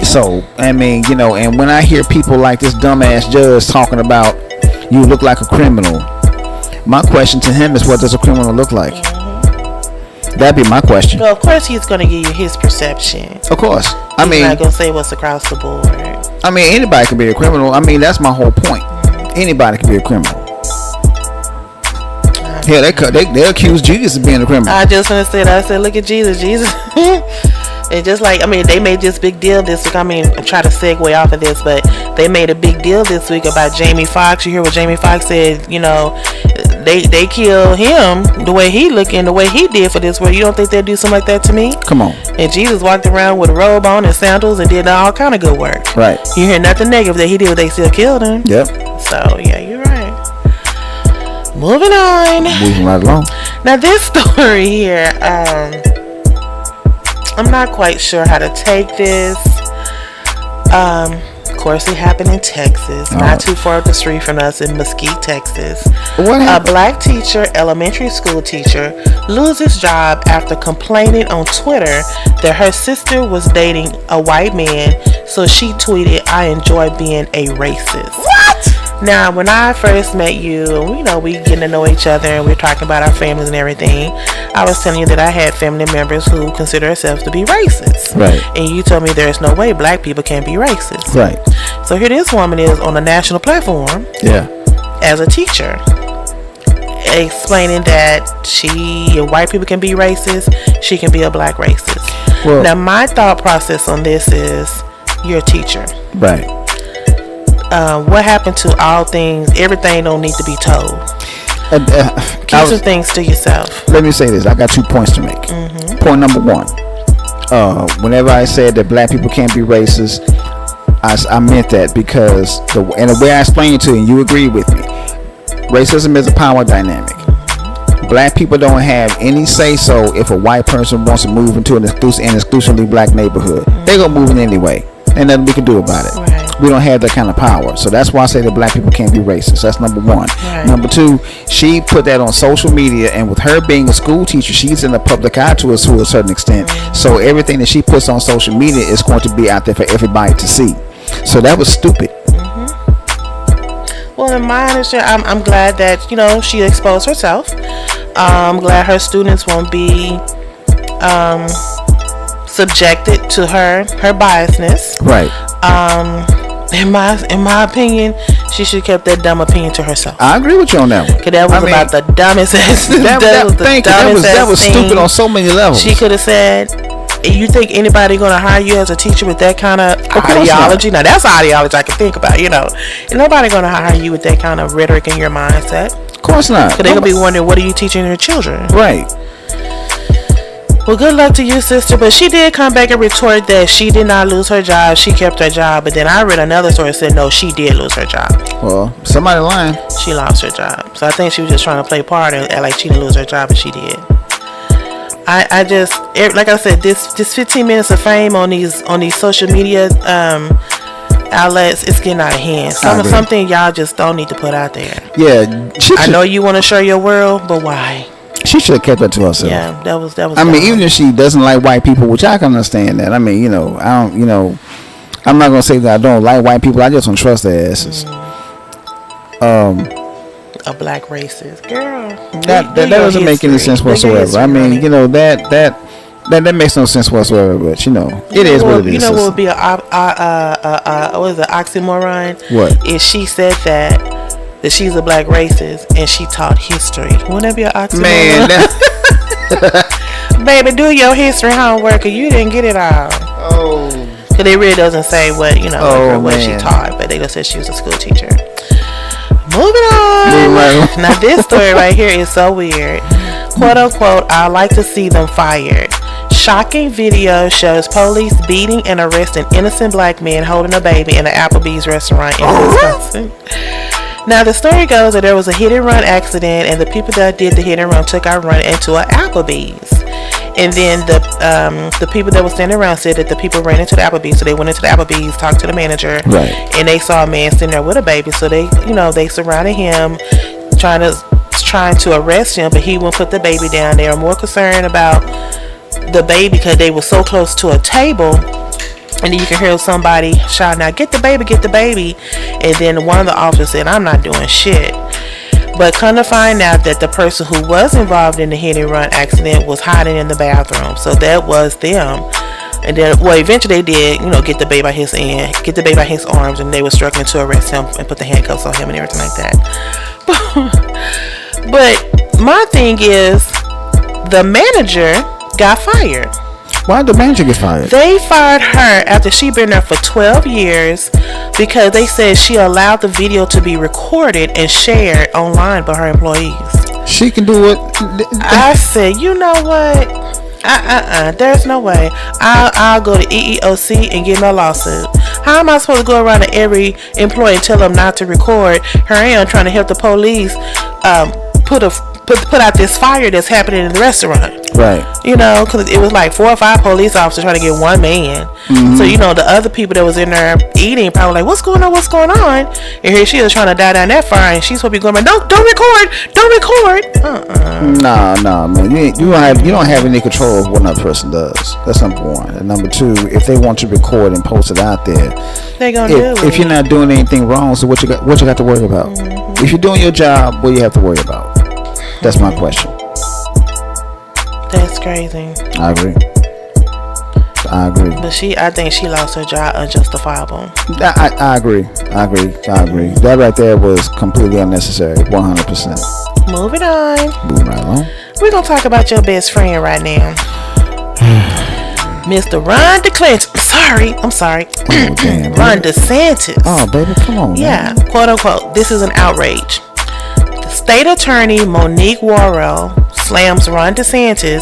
So I mean, you know, and when I hear people like this dumbass judge talking about you look like a criminal, my question to him is, what does a criminal look like? That'd be my question. Well, of course he's going to give you his perception. Of course. He's not going to say what's across the board. I mean, anybody can be a criminal. I mean, that's my whole point. Anybody can be a criminal. Hell, they accuse Jesus of being a criminal. I just want to say that. I said, look at Jesus. And just like, I mean, they made this big deal this week. I mean, I'm trying to segue off of this, but they made a big deal this week about Jamie Foxx. You hear what Jamie Foxx said? You know, they kill him the way he looking, the way he did for this world. You don't think they'd do something like that to me? Come on. And Jesus walked around with a robe on and sandals and did all kind of good work. Right. You hear nothing negative that he did, but they still killed him. Yep. So yeah, you're right. Moving on. Moving right along. Now this story here, I'm not quite sure how to take this. Of course, it happened in Texas, not too far up the street from us in Mesquite, Texas. What happened? A black teacher, elementary school teacher, loses job after complaining on Twitter that her sister was dating a white man. So she tweeted, "I enjoy being a racist." What? Now, when I first met you, you know, we getting to know each other and we're talking about our families and everything, I was telling you that I had family members who consider themselves to be racist. Right. And you told me there's no way black people can be racist. Right. So here this woman is on a national platform. Yeah. As a teacher, explaining that white people can be racist, she can be a black racist. Well, now, my thought process on this is, you're a teacher. Right. What happened to all things? Everything don't need to be told. Keep some things to yourself. Let me say this. I got 2 points to make. Point number 1. Whenever I said that black people can't be racist, I meant that because the way I explained it to you, and you agreed with me, racism is a power dynamic. Black people don't have any say so if a white person wants to move into an exclusively black neighborhood. They're going to move in anyway. Ain't nothing we can do about it. Right. We don't have that kind of power. So that's why I say that black people can't be racist. That's number 1. Right. Number 2, she put that on social media, and with her being a school teacher, she's in the public eye to a certain extent. So everything that she puts on social media is going to be out there for everybody to see. So that was stupid. Well, in my understanding, I'm glad that, you know, she exposed herself. I'm glad her students won't be subjected to her biasness. Right. In my opinion, she should have kept that dumb opinion to herself. I agree with you on that one. Cause that was about the dumbest ass. That was stupid on so many levels. She could have said, "You think anybody gonna hire you as a teacher with that kind of ideology?" Now that's ideology I can think about. You know, and nobody gonna hire you with that kind of rhetoric in your mindset. Of course not. Cause they gonna be wondering, what are you teaching your children? Right. Well, good luck to you, sister. But she did come back and retort that she did not lose her job. She kept her job. But then I read another story that said, no, she did lose her job. Well, somebody lying. She lost her job. So I think she was just trying to play part and act like she didn't lose her job, and she did. I just, like I said, this 15 minutes of fame on these social media outlets, it's getting out of hand. Something y'all just don't need to put out there. Yeah, I know you want to show your world, but why? She should have kept that to herself. Yeah, that was. I mean, even if she doesn't like white people, which I can understand that. I mean, you know, I don't. You know, I'm not gonna say that I don't like white people. I just don't trust their asses. A black racist girl. That doesn't make any sense whatsoever. I mean, you know, that makes no sense whatsoever. But you know, it is what it is. You know what would be what is it, oxymoron? What? If she said that she's a black racist and she taught history. Wouldn't that be an oxymoron? Man, baby, do your history homework, and you didn't get it all. Oh. Because it really doesn't say what what she taught, but they just said she was a school teacher. Moving on. Right. Now this story right here is so weird. Quote unquote, I like to see them fired. Shocking video shows police beating and arresting innocent black men holding a baby in an Applebee's restaurant in Wisconsin. Now the story goes that there was a hit and run accident, and the people that did the hit and run took our run into an Applebee's. And then the people that were standing around said that the people ran into the Applebee's, so they went into the Applebee's, talked to the manager, right, and they saw a man sitting there with a baby. So they surrounded him, trying to arrest him, but he wouldn't put the baby down. They were more concerned about the baby because they were so close to a table. And then you can hear somebody shouting out, get the baby. And then one of the officers said, I'm not doing shit. But come to find out that the person who was involved in the hit and run accident was hiding in the bathroom. So that was them. And then, eventually they did, get the baby by his arms, and they were struggling to arrest him and put the handcuffs on him and everything like that. But my thing is, the manager got fired. Why did the manager get fired? They fired her after she'd been there for 12 years because they said she allowed the video to be recorded and shared online by her employees. She can do it. I said, you know what? There's no way. I'll go to EEOC and get my lawsuit. How am I supposed to go around to every employee and tell them not to record? Here I am trying to help the police put out this fire that's happening in the restaurant. Right. Because it was like 4 or 5 police officers trying to get one man. Mm-hmm. So, the other people that was in there eating probably like, what's going on? And here she is trying to die down that fire, and she's supposed to be going, don't record. No, man. You don't have any control of what another person does. That's number one. And number two, if they want to record and post it out there, they're gonna do it. If you're not doing anything wrong, so what you got to worry about? Mm-hmm. If you're doing your job, what do you have to worry about? That's my question. That's crazy. I agree. But I think she lost her job unjustifiable. I agree. That right there was completely unnecessary. 100%. Moving on. Moving right along. We're going to talk about your best friend right now. Mr. Ron DeClancy. I'm sorry. Oh, damn, Ron DeSantis. Oh, baby, come on. Yeah. Man. Quote unquote. This is an outrage. State Attorney Monique Worrell slams Ron DeSantis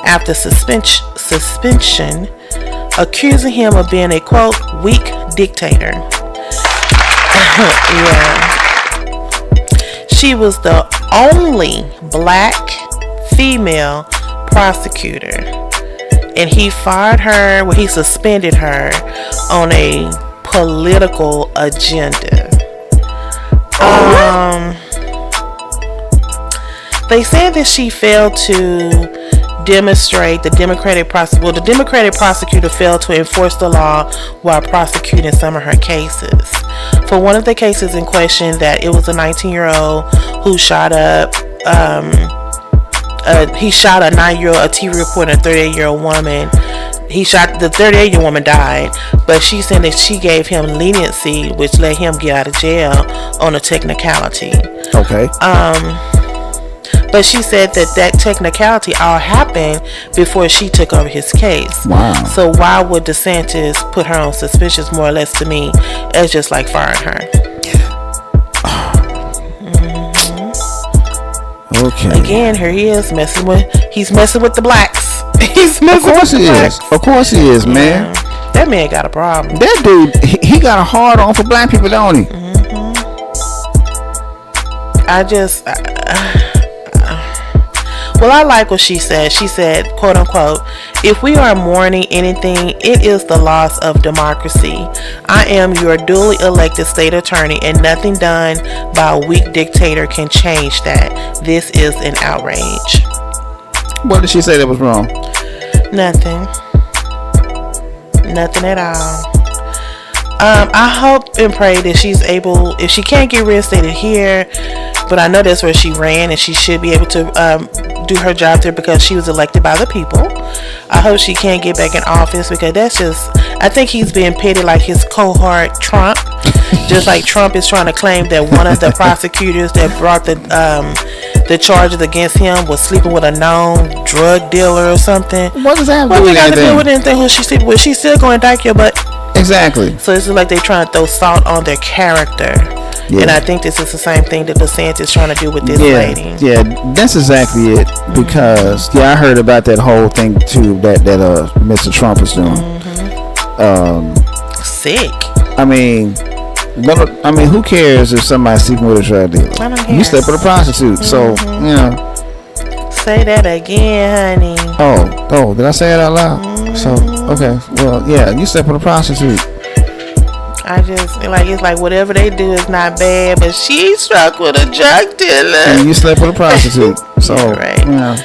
after suspension, accusing him of being a, quote, weak dictator. Yeah. She was the only black female prosecutor, and he fired her, he suspended her on a political agenda. They said that she failed to demonstrate the Democratic prosecutor failed to enforce the law while prosecuting some of her cases. For one of the cases in question, that it was a 19-year-old who shot up, he shot a 9-year-old, a TV reporter, a 38-year-old woman. The 38-year-old woman died, but she said that she gave him leniency, which let him get out of jail on a technicality. Okay. But she said that technicality all happened before she took over his case. Wow. So why would DeSantis put her on suspicions, more or less, to me, as just like firing her? Mm-hmm. Okay. Again, here he is messing with the blacks. Of course he is, man. Yeah. That man got a problem. That dude, he got a hard on for black people, don't he? Mm-hmm. Well, I like what she said. She said, quote unquote, If we are mourning anything, it is the loss of democracy. I am your duly elected state attorney, and nothing done by a weak dictator can change that. This is an outrage. What did she say that was wrong? Nothing. Nothing at all. I hope and pray that she's able, if she can't get reinstated here, but I know that's where she ran and she should be able to do her job there because she was elected by the people. I hope she can't get back in office because that's just, I think he's being pitted like his cohort Trump. Just like Trump is trying to claim that one of the prosecutors that brought the charges against him was sleeping with a known drug dealer or something. What does that have to do with anything? Who she sleeping with? She's still going to indict you, but exactly. So it's like they're trying to throw salt on their character. Yeah. And I think this is the same thing that DeSantis is trying to do with this lady. Yeah, that's exactly it. Because I heard about that whole thing too that Mr. Trump was doing. Sick. I mean, who cares if somebody's sleeping with a drug dealer? I don't care. You slept with a prostitute, so Say that again, honey. Oh, did I say it out loud? So okay, well, yeah, you slept with a prostitute. I just it's like whatever they do is not bad, but she struck with a drug dealer. And you slept with a prostitute. So right. Yeah.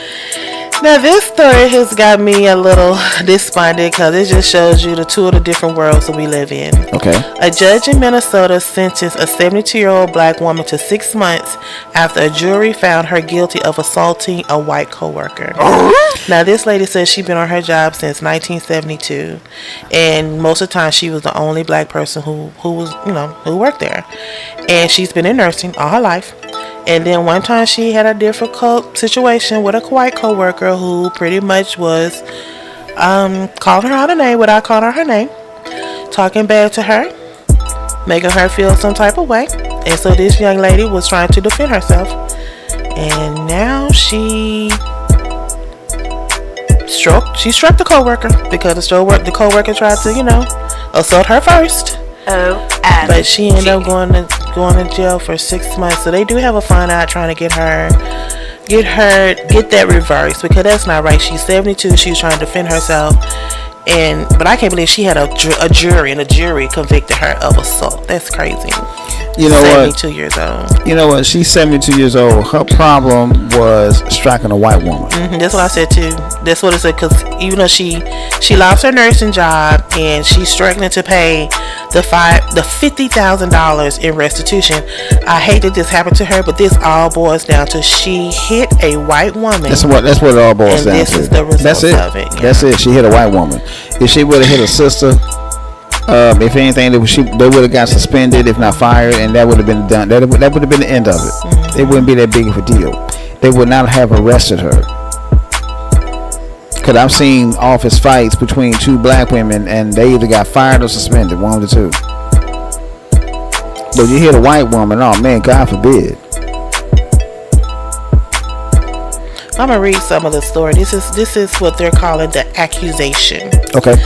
Now this story has got me a little despondent because it just shows you the two of the different worlds that we live in. Okay. A judge in Minnesota sentenced a 72-year-old black woman to 6 months after a jury found her guilty of assaulting a white coworker. Now this lady says she's been on her job since 1972, and most of the time she was the only black person who worked there, and she's been in nursing all her life. And then one time she had a difficult situation with a white coworker who pretty much was calling her out a name without calling her name, talking bad to her, making her feel some type of way. And so this young lady was trying to defend herself. And now she struck the coworker because the coworker tried to, assault her first. But she ended up going to jail for 6 months. So they do have a fine out trying to get that reversed because that's not right. She's 72. She was trying to defend herself, but I can't believe she had a jury and a jury convicted her of assault. That's crazy. You know 72 years old. You know what? She's 72 years old. Her problem was striking a white woman. That's what I said too. That's what it said because even though she lost her nursing job and she's struggling to pay the $50,000 in restitution. I hate that this happened to her, but this all boils down to she hit a white woman. That's what it all boils down to. This is the result of it. Yeah. That's it. She hit a white woman. If she would have hit a sister, if anything, they would have got suspended, if not fired, and that would have been done. That would have been the end of it. It wouldn't be that big of a deal. They would not have arrested her. Because I've seen office fights between two black women, and they either got fired or suspended, one of the two. But you hit a white woman, oh man, God forbid. I'm gonna read some of the story. This is what they're calling the accusation. Okay.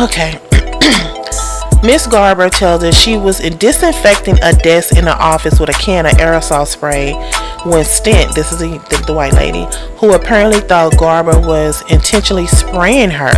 Okay. Miss Garber tells us she was disinfecting a desk in the office with a can of aerosol spray when Stent, this is the white lady, who apparently thought Garber was intentionally spraying her,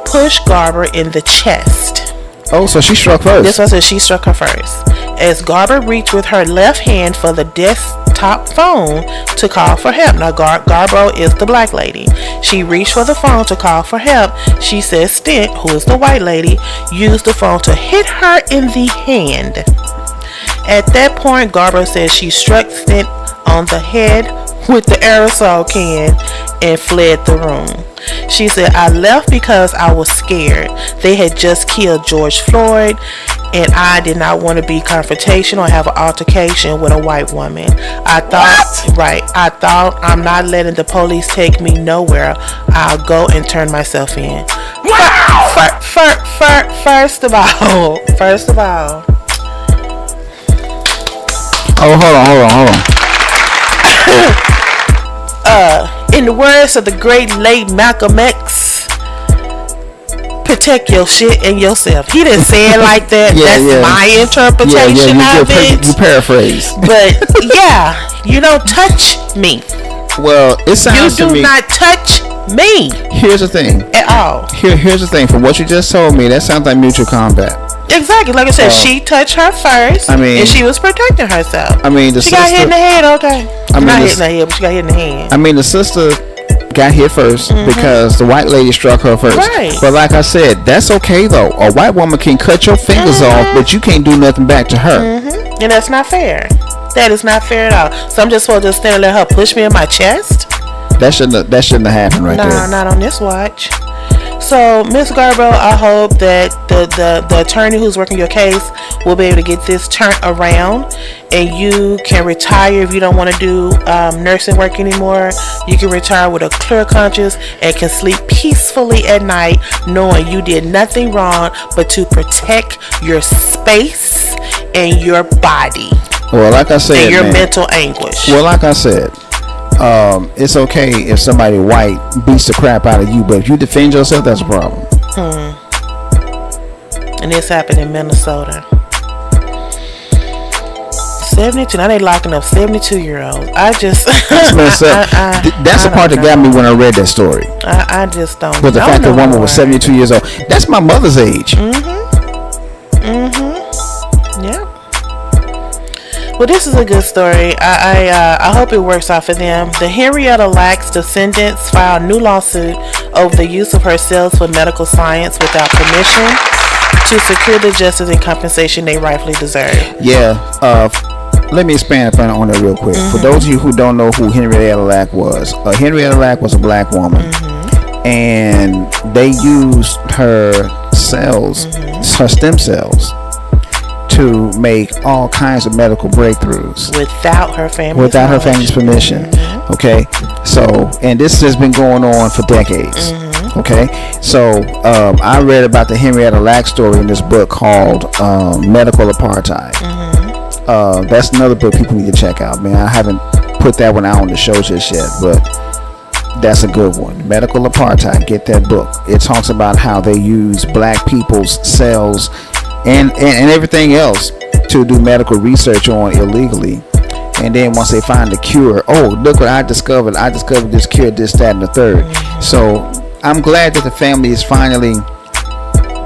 pushed Garber in the chest. Oh, so she struck first. This was she struck her first. As Garber reached with her left hand for the desktop phone to call for help. Now, Garbo is the black lady. She reached for the phone to call for help. She says Stent, who is the white lady, used the phone to hit her in the hand. At that point, Garbo says she struck Stent on the head with the aerosol can and fled the room. She said, I left because I was scared. They had just killed George Floyd, and I did not want to be confrontational or have an altercation with a white woman. I thought I'm not letting the police take me nowhere. I'll go and turn myself in. Wow! First of all. Oh, hold on. In the words of the great late Malcolm X, protect your shit and yourself. He didn't say it like that. That's my interpretation of it. You paraphrase. But you don't touch me. Well, it sounds to me. You do not touch me Here's the thing. at all. Here's the thing. From what you just told me, that sounds like mutual combat. Exactly. Like I said, she touched her first. I mean, and she was protecting herself. I mean, she got hit in the head. Okay. Not hit in the head, but she got hit in the head. I mean, the sister got hit first because the white lady struck her first. Right. But like I said, that's okay though. A white woman can cut your fingers off, but you can't do nothing back to her. And that's not fair. That is not fair at all. So I'm just supposed to stand and let her push me in my chest? That shouldn't have happened right there. No, not on this watch. So, Miss Garbo, I hope that the attorney who's working your case will be able to get this turned around, and you can retire if you don't want to do nursing work anymore. You can retire with a clear conscience and can sleep peacefully at night, knowing you did nothing wrong but to protect your space and your body. Well, like I said, and your mental anguish. Well, like I said, it's okay if somebody white beats the crap out of you, but if you defend yourself, that's a problem. And this happened in Minnesota. 72. Now they locking up 72-year-olds. I just that's messed up. That's the part that got me when I read that story. I just don't. But the fact that the woman was 72 years old, that's my mother's age. Yeah. Well, this is a good story. I hope it works out for them. The Henrietta Lacks descendants filed a new lawsuit over the use of her cells for medical science without permission to secure the justice and compensation they rightfully deserve. Yeah. Let me expand on that real quick. For those of you who don't know who Henrietta Lack was, Henrietta Lack was a black woman, and they used her cells, her stem cells, to make all kinds of medical breakthroughs without her family's permission. Okay, so, and this has been going on for decades. Okay, so I read about the Henrietta Lack story in this book called Medical Apartheid. That's another book people need to check out, man. I haven't put that one out on the show just yet, but that's a good one. Medical Apartheid. Get that book. It talks about how they use black people's cells and everything else to do medical research on illegally. And then once they find the cure, oh, look what I discovered. I discovered this cure, this, that, and the third. So I'm glad that the family is finally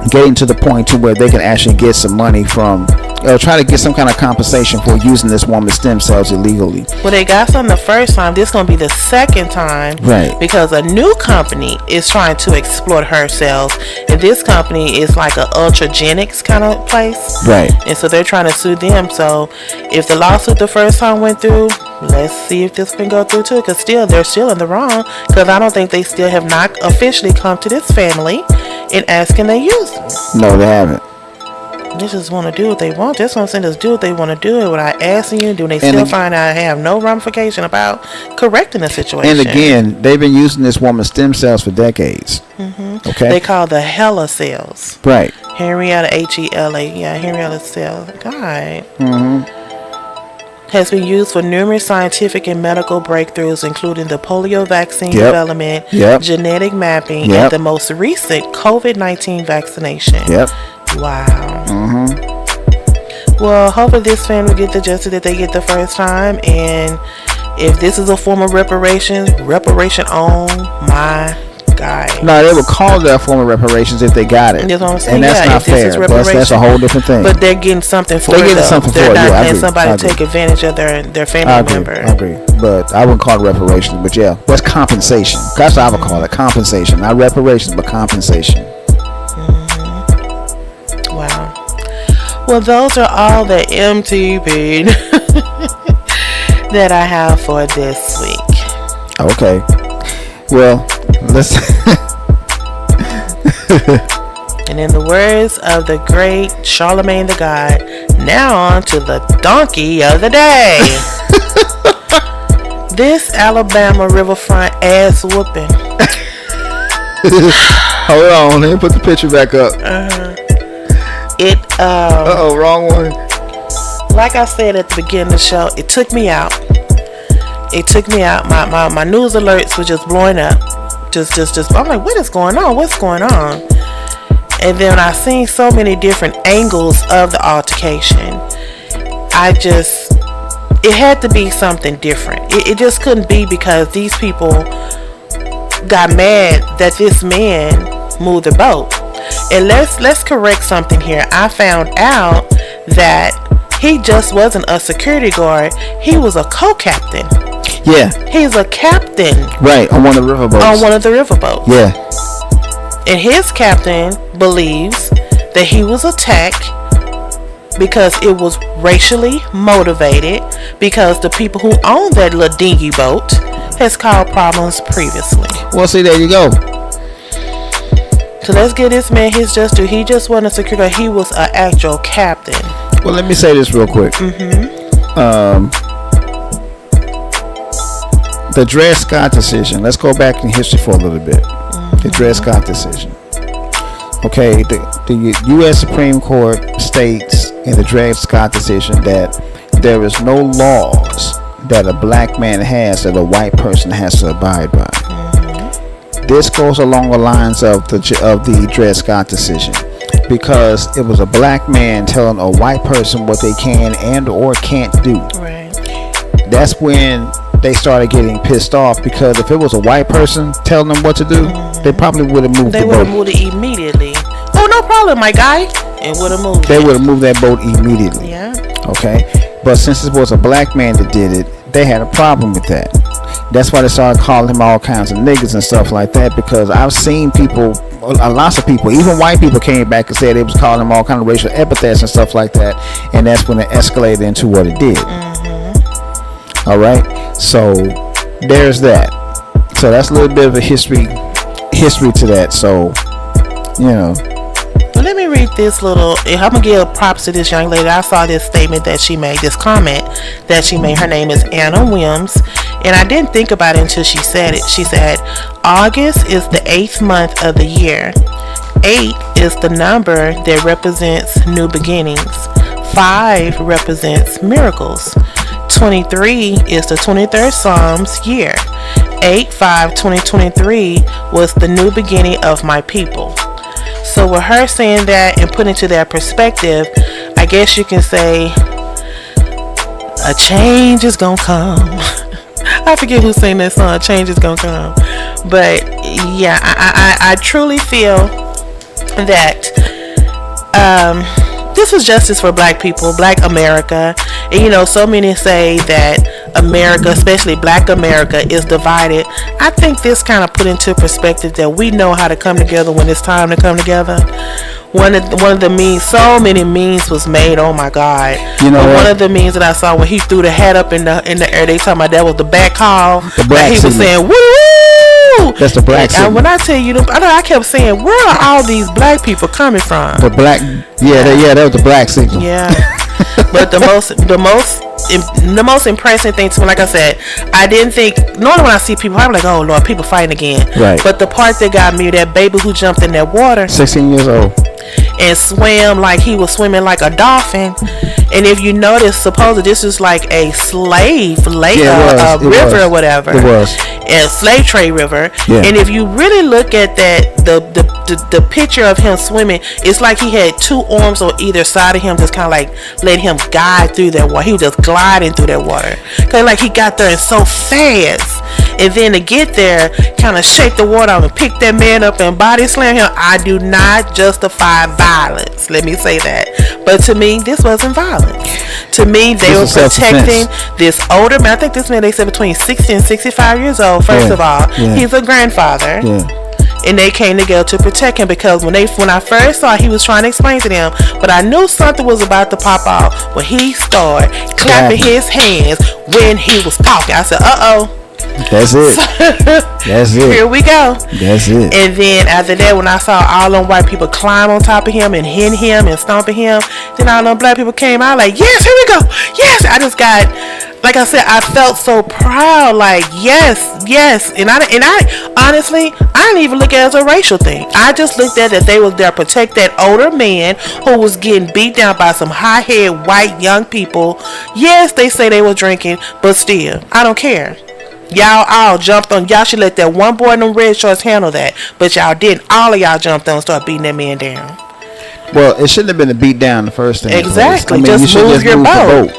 getting to the point to where they can actually get some money from, or try to get some kind of compensation for using this woman's stem cells illegally. Well, they got some the first time. This is going to be the second time. Right. Because a new company is trying to exploit her cells. And this company is like an ultragenics kind of place. Right. And so they're trying to sue them. So if the lawsuit the first time went through, let's see if this can go through too. Because they're still in the wrong. Because I don't think they still have not officially come to this family and asking they use them. No, they haven't. They just want to do what they want. That's what I'm saying. Just do what they want to do without asking you to do. And they still find out have no ramification about correcting the situation. And again, they've been using this woman's stem cells for decades. Okay. They call the Hella cells. Right. Henrietta Hela. Yeah, Henrietta cells. God. Has been used for numerous scientific and medical breakthroughs, including the polio vaccine development, genetic mapping, and the most recent COVID-19 vaccination. Wow. Well, hopefully this family will get the justice that they get the first time, and if this is a form of reparation on my God. No, they would call that form of reparations if they got it. That's what I'm saying. And that's not fair. That's a whole different thing. But they're getting something for it. They're getting something for it. They're not letting I somebody take advantage of their family member. I agree. But I wouldn't call it reparations. But yeah, that's compensation. That's what I would call it. Compensation. Not reparations, but compensation. Wow. Well, those are all the MTP that I have for this week. Okay. Well, let's. And in the words of the great Charlemagne the God, now on to the donkey of the day. This Alabama riverfront ass-whooping. Hold on, let me put the picture back up. Wrong one. Like I said at the beginning of the show, it took me out. My news alerts were just blowing up. Just I'm like, what is going on? What's going on? And then I seen so many different angles of the altercation. It had to be something different. It just couldn't be because these people got mad that this man moved the boat. And let's correct something here. I found out that he just wasn't a security guard. He was a co-captain. Yeah. He's a captain. Right, on one of the riverboats. On one of the riverboats. Yeah. And his captain believes that he was attacked because it was racially motivated, because the people who own that little dinghy boat has caused problems previously. Well, see, there you go. So let's give this man his just due. He just wasn't a security guard. He was an actual captain. Well, let me say this real quick. The Dred Scott decision. Let's go back in history for a little bit. The Dred Scott decision. Okay, the U.S. Supreme Court states in the Dred Scott decision that there is no laws that a black man has that a white person has to abide by. This goes along the lines of the Dred Scott decision, because it was a black man telling a white person what they can and or can't do. Right. That's when they started getting pissed off, because if it was a white person telling them what to do, they probably would have moved the boat. They would have moved it immediately. Oh, no problem, my guy. And would have moved They would have moved that boat immediately. Yeah. Okay? But since it was a black man that did it, they had a problem with that. That's why they started calling him all kinds of niggas and stuff like that, because I've seen people, lots of people, even white people came back and said they was calling him all kinds of racial epithets and stuff like that, and that's when it escalated into what it did. All right? So there's that. So that's a little bit of a history to that. So, you know. Well, let me read this little. I'm going to give props to this young lady. I saw this statement that she made, this comment that she made. Her name is Anna Wims. And I didn't think about it until she said it. She said, August is the 8th month of the year. 8 is the number that represents new beginnings. 5 represents miracles. 23 is the 23rd Psalm's year. 8/5/2023 was the new beginning of my people. So with her saying that and putting into that perspective, I guess you can say a change is gonna come. I forget who sang that song, Change is Gonna Come. But yeah, I truly feel that this was justice for black people, black America. And you know, so many say that America, especially black America, is divided. I think this kind of put into perspective that we know how to come together when it's time to come together. One of the memes, so many memes was made. Oh my God! You know, one of the memes that I saw when he threw the hat up in the air, they talking about that was the back call. The black he signal. was saying woo. That's the black signal. And when I tell you, I kept saying, where are all these black people coming from? The black, that was the black signal. Yeah. But the most impressive thing to me, like I said, I didn't think. Normally when I see people, I'm like, oh Lord, people fighting again. Right. But the part that got me, that baby who jumped in that water, 16 years old, and swam like he was swimming like a dolphin. And if you notice, supposedly this is like a slave river or whatever. It was a slave trade river. Yeah. And if you really look at that, the picture of him swimming, it's like he had 2 arms on either side of him, just kind of like let him guide through that water. He was just gliding through that water, cause like he got there and so fast. And then to get there, kind of shake the water out and pick that man up and body slam him. I do not justify violence. Let me say that. But to me, this wasn't violence. To me, they were protecting this older man. I think this man, they said between 60 and 65 years old. First of all, he's a grandfather. Yeah. And they came together to protect him, because when I first saw, he was trying to explain to them, but I knew something was about to pop off when he started clapping his hands when he was talking. I said, uh-oh. That's it. That's it. Here we go. That's it. And then after that, when I saw all them white people climb on top of him and hit him and stomping him, then all them black people came out like, yes, here we go. Yes. I just got, like I said, I felt so proud. Like, yes. And I honestly, I didn't even look at it as a racial thing. I just looked at that they was there to protect that older man who was getting beat down by some high-head white young people. Yes, they say they was drinking, but still, I don't care. Y'all all jumped on. Y'all should let that one boy in them red shorts handle that, but y'all didn't. All of y'all jumped on and started beating that man down. Well, it shouldn't have been a beat down in the first thing. Exactly. I mean, just move your boat.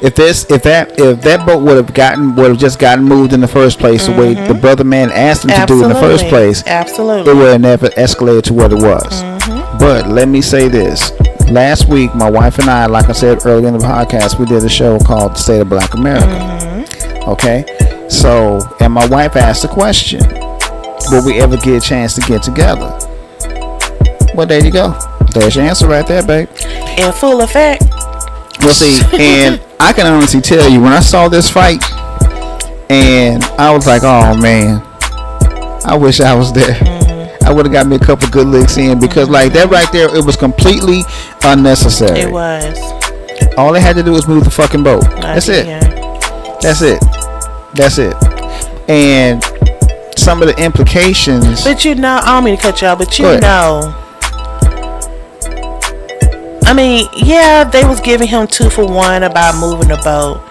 If that boat would have just gotten moved in the first place, the way the brother man asked him to do in the first place, absolutely, it would have never escalated to what it was. But let me say this: last week, my wife and I, like I said earlier in the podcast, we did a show called "The State of Black America." Okay, so and my wife asked the question: will we ever get a chance to get together? Well, there you go. There's your answer right there, babe. In full effect. Well, see, and I can honestly tell you, when I saw this fight, and I was like, oh man, I wish I was there. I would have got me a couple good licks in, because like that right there, it was completely unnecessary. It was. All they had to do was move the fucking boat. That's it. That's it. That's it. And some of the implications. But I don't mean to cut you off, but I mean, yeah, they was giving him 2 for 1 about moving the boat.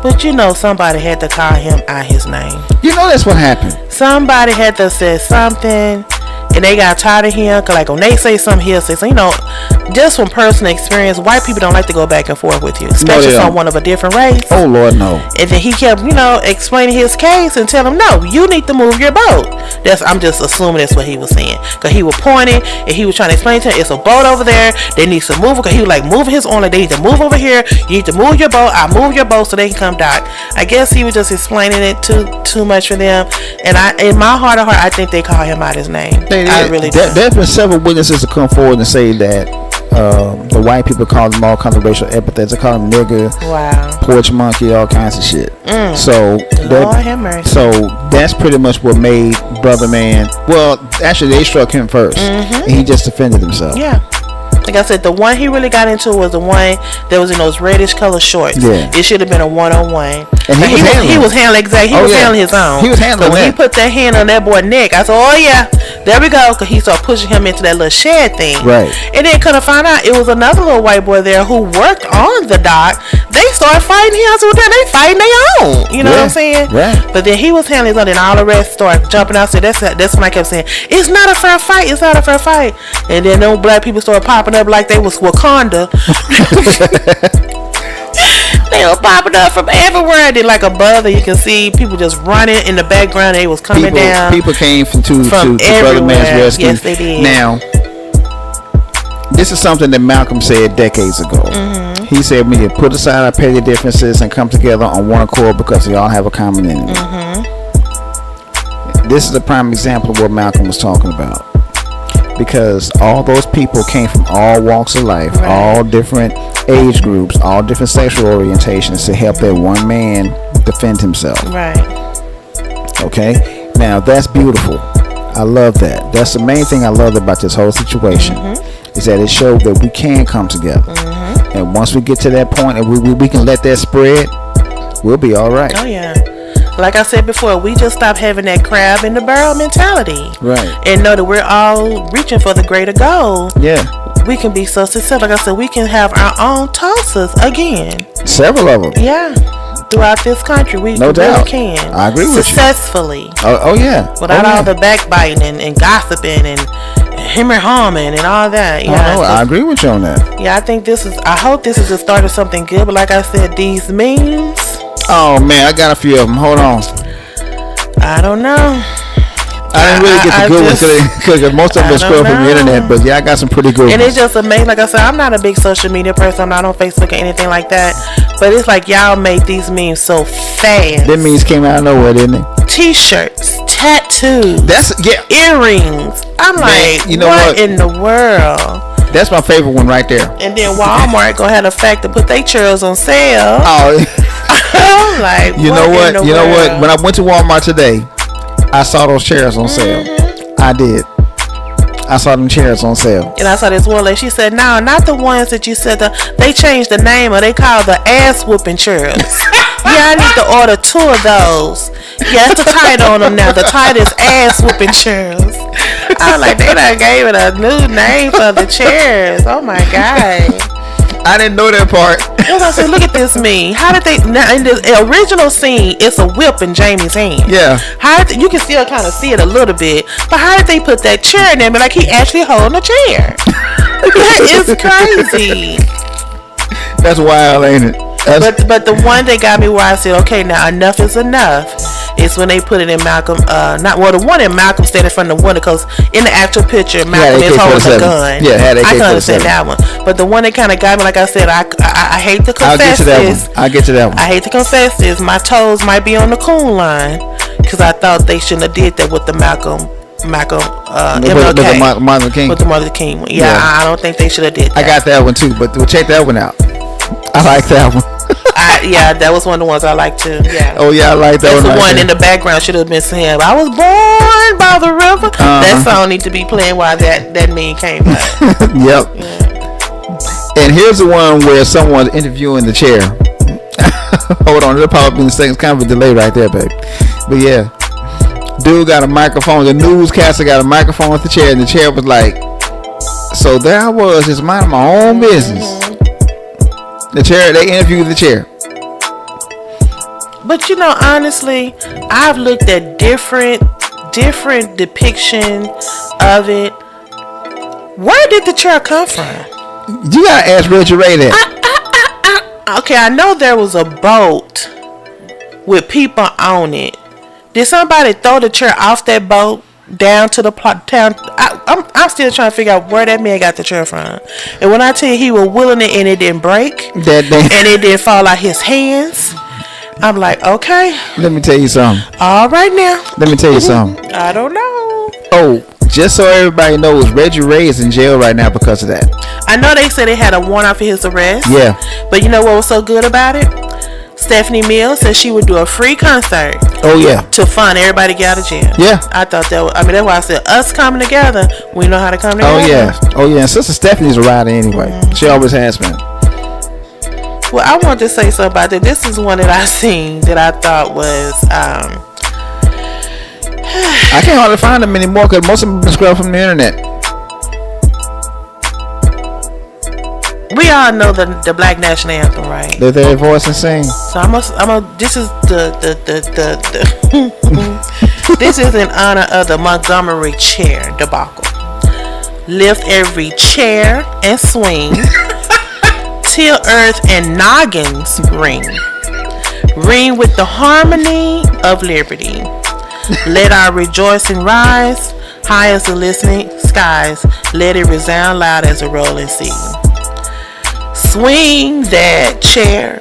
But somebody had to call him out his name. That's what happened. Somebody had to say something. And they got tired of him, cause like when they say something, he'll say something. Just from personal experience, white people don't like to go back and forth with you, especially someone of a different race. Oh Lord, no. And then he kept, explaining his case and telling him, no, you need to move your boat. I'm just assuming that's what he was saying, cause he was pointing and he was trying to explain to him, it's a boat over there. They need to move, cause he was like moving his arm, like they need to move over here. You need to move your boat. I move your boat so they can come dock. I guess he was just explaining it too much for them. And in my heart of heart, I think they call him out his name. I really do. There's been several witnesses to come forward and say that the white people call them all kinds of racial epithets. They call them nigger, porch monkey, all kinds of shit. So Lord have mercy. So that's pretty much what made brother man. Well, actually, they struck him first, and he just defended himself. Yeah. Like I said, the one he really got into was the one that was in those reddish color shorts. Yeah. It should have been a one-on-one. And he was handling his own. He was handling when he put that hand on that boy's neck, I said, oh yeah, there we go. Because he started pushing him into that little shed thing. Right. And then couldn't find out it was another little white boy there who worked on the dock. They started fighting him. So they fighting their own. You know what I'm saying? Right. But then he was handling his own, and all the rest started jumping out. So that's when I kept saying, it's not a fair fight. It's not a fair fight. And then those black people started popping up like they was Wakanda. They were popping up from everywhere. Then like above, you can see people just running in the background. They was coming down. People came from Brother Man's rescue. Yes, they did. Now, this is something that Malcolm said decades ago. He said we need to put aside our petty differences and come together on one accord because we all have a common enemy. This is a prime example of what Malcolm was talking about. Because all those people came from all walks of life, all different age groups, all different sexual orientations to help that one man defend himself. Right. Okay? Now, that's beautiful. I love that. That's the main thing I love about this whole situation, is that it showed that we can come together. And once we get to that point and we can let that spread, we'll be all right. Oh, yeah. Like I said before, we just stop having that crab in the barrel mentality. Right. And know that we're all reaching for the greater goal. Yeah. We can be so successful. Like I said, we can have our own tosses again. Several of them. Yeah. Throughout this country, we no doubt. really can. I agree with successfully. you. Oh yeah. Without all the backbiting and gossiping and him and harming and all that. Yeah. I agree with you on that. Yeah, I hope this is the start of something good. But like I said, these memes. Oh man, I got a few of them. Hold on. I don't know. I didn't really get the good ones because most of them are scrolled from the internet. But yeah, I got some pretty good ones. And it's just amazing. Like I said, I'm not a big social media person. I'm not on Facebook or anything like that. But it's like y'all made these memes so fast. Them memes came out of nowhere, didn't they? T-shirts, tattoos, earrings. I'm like, you know what in the world? That's my favorite one right there. And then Walmart gonna have the fact to put their chairs on sale. Oh. I'm like, you know what? When I went to Walmart today, I saw those chairs on sale. I did. I saw them chairs on sale. And I saw this one lady. She said, "No, not the ones that you said. They changed the name, or they call the Ass-Whupin chairs." Yeah, I need to order 2 of those. Yeah, that's the title on them now. The title is Ass-Whupin chairs. I was like, they done gave it a new name for the chairs. Oh my god. I didn't know that part. I said, look at this meme. How did they? Now in the original scene, it's a whip in Jamie's hand. Yeah. You can still kind of see it a little bit, but how did they put that chair in there? But like he actually holding a chair. That is crazy. That's wild, ain't it? But the one that got me where I said, okay, now enough is enough. It's when they put it in Malcolm. The one in Malcolm standing in front of the window, because in the actual picture, Malcolm is holding a gun. Yeah, had I can understand that one. But the one that kind of got me, like I said, I hate to confess this. I'll get to that one. I hate to confess this. My toes might be on the coon line, because I thought they shouldn't have did that with the Malcolm MLK. Martin Luther King. With the Martin Luther King one. Yeah, I don't think they should have did that. I got that one too, but we'll check that one out. I like that one. That was one of the ones I like too. Yeah. Oh yeah, I like that one. That's the one in the background should have been saying, "I was born by the river." That song need to be playing while that meme came out. Yep. Yeah. And here's the one where someone's interviewing the chair. Hold on, there'll probably be it's kind of a delay right there, babe. But yeah, dude got a microphone. The newscaster got a microphone with the chair, and the chair was like, "So there I was, just minding my own business." The chair, they interviewed the chair. But honestly, I've looked at different depiction of it. Where did the chair come from? You gotta ask Reggie Ray that. Okay, I know there was a boat with people on it. Did somebody throw the chair off that boat down to the town? I'm still trying to figure out where that man got the chair from. And when I tell you he was willing it and it didn't break, and it didn't fall out his hands, I'm like, okay. Let me tell you something. All right now. Let me tell you something. I don't know. Oh, just so everybody knows, Reggie Ray is in jail right now because of that. I know they said they had a warrant out for his arrest. Yeah. But you know what was so good about it? Stephanie Mills said she would do a free concert. Oh yeah. To fund everybody get out of jail. Yeah. I thought that. That's why I said us coming together. We know how to come together. Oh yeah. Oh yeah. And Sister Stephanie's a rider anyway. She always has been. Well, I want to say something about that. This is one that I seen that I thought was. I can't hardly find them anymore because most of them been scrubbed from the internet. We all know the Black National Anthem, right? Let their voice and sing. So this is this is in honor of the Montgomery chair debacle. Lift every chair and swing till earth and noggins ring. Ring with the harmony of liberty. Let our rejoicing rise high as the listening skies. Let it resound loud as a rolling sea. Swing that chair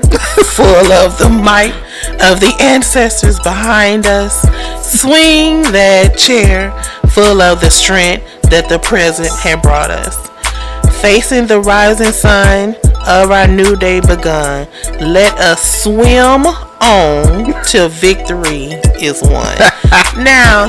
full of the might of the ancestors behind us. Swing that chair full of the strength that the present had brought us. Facing the rising sun of our new day begun, let us swim on till victory is won. Now,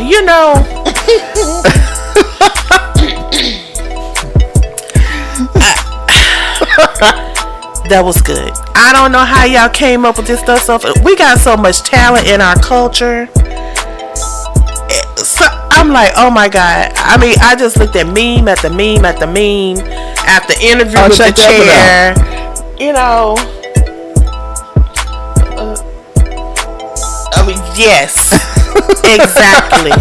that was good. I don't know how y'all came up with this stuff. So we got so much talent in our culture. So I'm like, oh my God. I mean, I just looked at meme after meme after meme after interview with the chair. I mean, yes, exactly.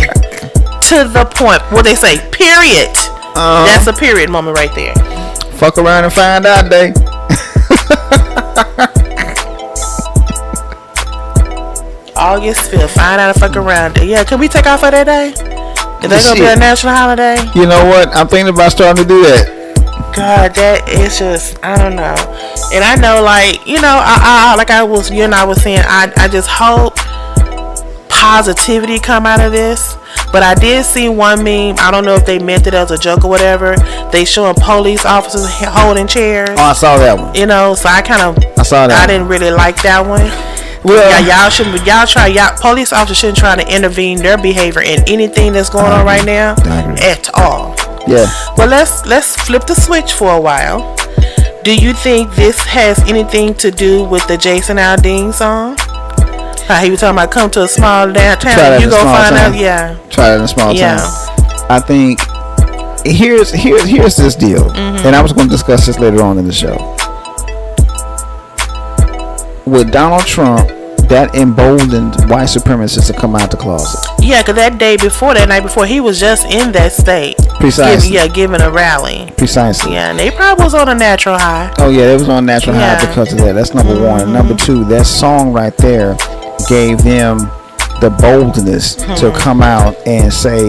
To the point. What they say, period. That's a period moment right there. Fuck around and find out, day. August 5th, find out and fuck around. Yeah, can we take off for that day? Is that gonna be a national holiday? You know what? I'm thinking about starting to do that. God, that is just, I don't know. And I know, you and I was saying, I just hope positivity come out of this. But I did see one meme. I don't know if they meant it as a joke or whatever. They showing police officers holding chairs. Oh, I saw that one. So I saw that. I didn't really like that one. Well, police officers shouldn't try to intervene their behavior in anything that's going on right now at all. Yeah. Well, let's flip the switch for a while. Do you think this has anything to do with the Jason Aldean song? How he was talking about come to a small town, you go find out. Yeah. Try it in a small town. I think here's this deal, and I was going to discuss this later on in the show. With Donald Trump, that emboldened white supremacists to come out the closet. Yeah, because that night before, he was just in that state. Precisely. Giving a rally. Precisely. Yeah, and they probably was on a natural high. Oh yeah, it was on natural high because of that. That's number one. And number two, that song right there gave them the boldness to come out and say,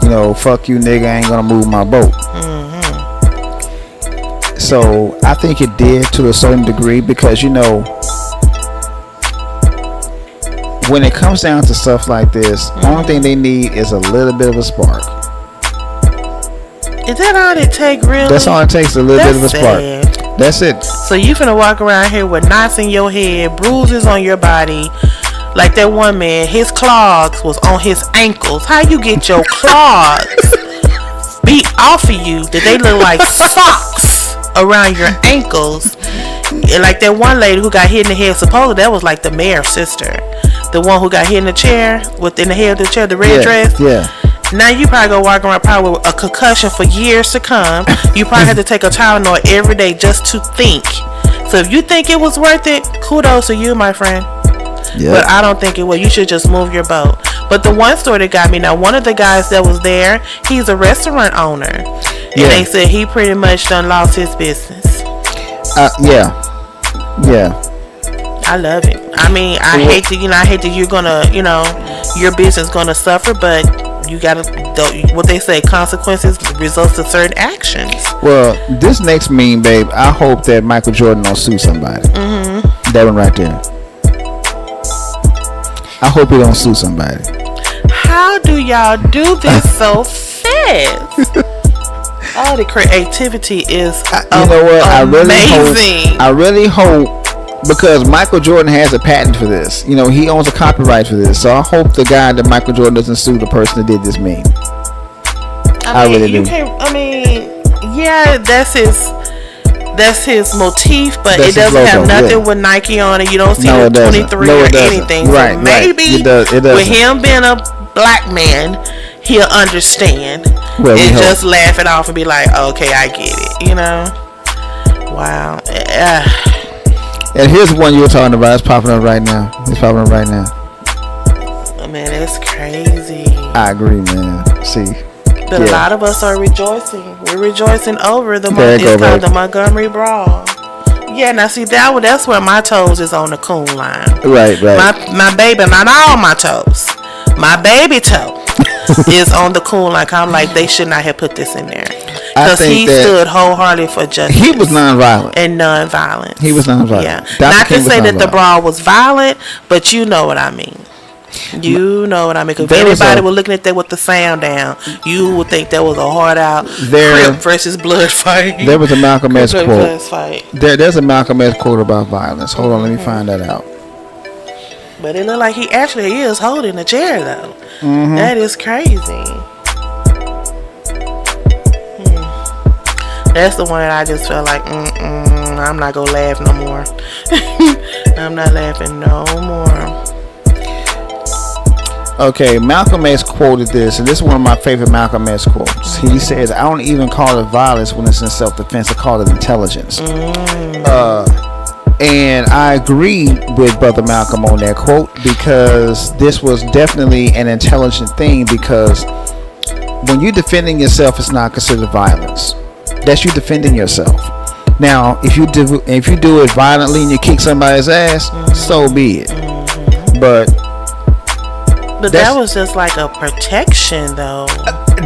you know, fuck you, nigga, I ain't gonna move my boat. So I think it did to a certain degree because, you know, when it comes down to stuff like this, the only thing they need is a little bit of a spark. Is that all it take, really? That's all it takes, a little bit of a spark. Sad. That's it. So you finna walk around here with knots in your head, bruises on your body. Like that one man, his clogs was on his ankles. How you get your clogs beat off of you that they look like socks around your ankles? And like that one lady who got hit in the head, supposedly that was like the mayor's sister. The one who got hit in the chair, within the head of the chair, the red dress. Yeah. Now you probably gonna walk around probably with a concussion for years to come. You probably have to take a Tylenol every day just to think. So if you think it was worth it, kudos to you, my friend. Yep. But I don't think it will. You should just move your boat. But the one story that got me, now one of the guys that was there, he's a restaurant owner. And they said he pretty much done lost his business. Yeah. I love it. I mean, I hate that you're gonna, you know, your business gonna suffer, but you gotta, what they say, consequences results to certain actions. Well, this next meme, babe, I hope that Michael Jordan don't sue somebody. That one right there. I hope he don't sue somebody. How do y'all do this so fast? All the creativity is you know what? amazing. I really hope because Michael Jordan has a patent for this. You know, he owns a copyright for this. So I hope the guy that Michael Jordan doesn't sue the person that did this meme. I really do. Yeah, that's his motif, but it doesn't have nothing with Nike on it. You don't see the 23 or anything. Right, so maybe it doesn't. With him being a black man, he'll understand and just laugh it off and be like, okay, I get it. You know? Wow. And here's one you were talking about. It's popping up right now. Oh, man, it's crazy. I agree, man. See. But a lot of us are rejoicing. We're rejoicing over the called the Montgomery Brawl. Yeah, now see that's where my toes is on the coon line. Right. My baby, not all my toes. My baby toe is on the coon line. I'm like, they should not have put this in there. Because he stood wholeheartedly for justice. He was nonviolent. And nonviolence. He was nonviolent. Yeah. Not to say that the brawl was violent, but you know what I mean. You know what I mean? If anybody was looking at that with the sound down, you would think that was a hard out Crip versus blood fight. There was a Malcolm X quote. There's a Malcolm X quote about violence. Hold on, let me find that out. But it looked like he actually is holding a chair, though. That is crazy. That's the one that I just felt like, I'm not gonna laugh no more. I'm not laughing no more. Okay, Malcolm X quoted this, and this is one of my favorite Malcolm X quotes. He says, I don't even call it violence when it's in self-defense. I call it intelligence. And I agree with Brother Malcolm on that quote because this was definitely an intelligent thing because when you're defending yourself, it's not considered violence. That's you defending yourself. Now, if you do it violently and you kick somebody's ass, so be it. But that was just like a protection, though.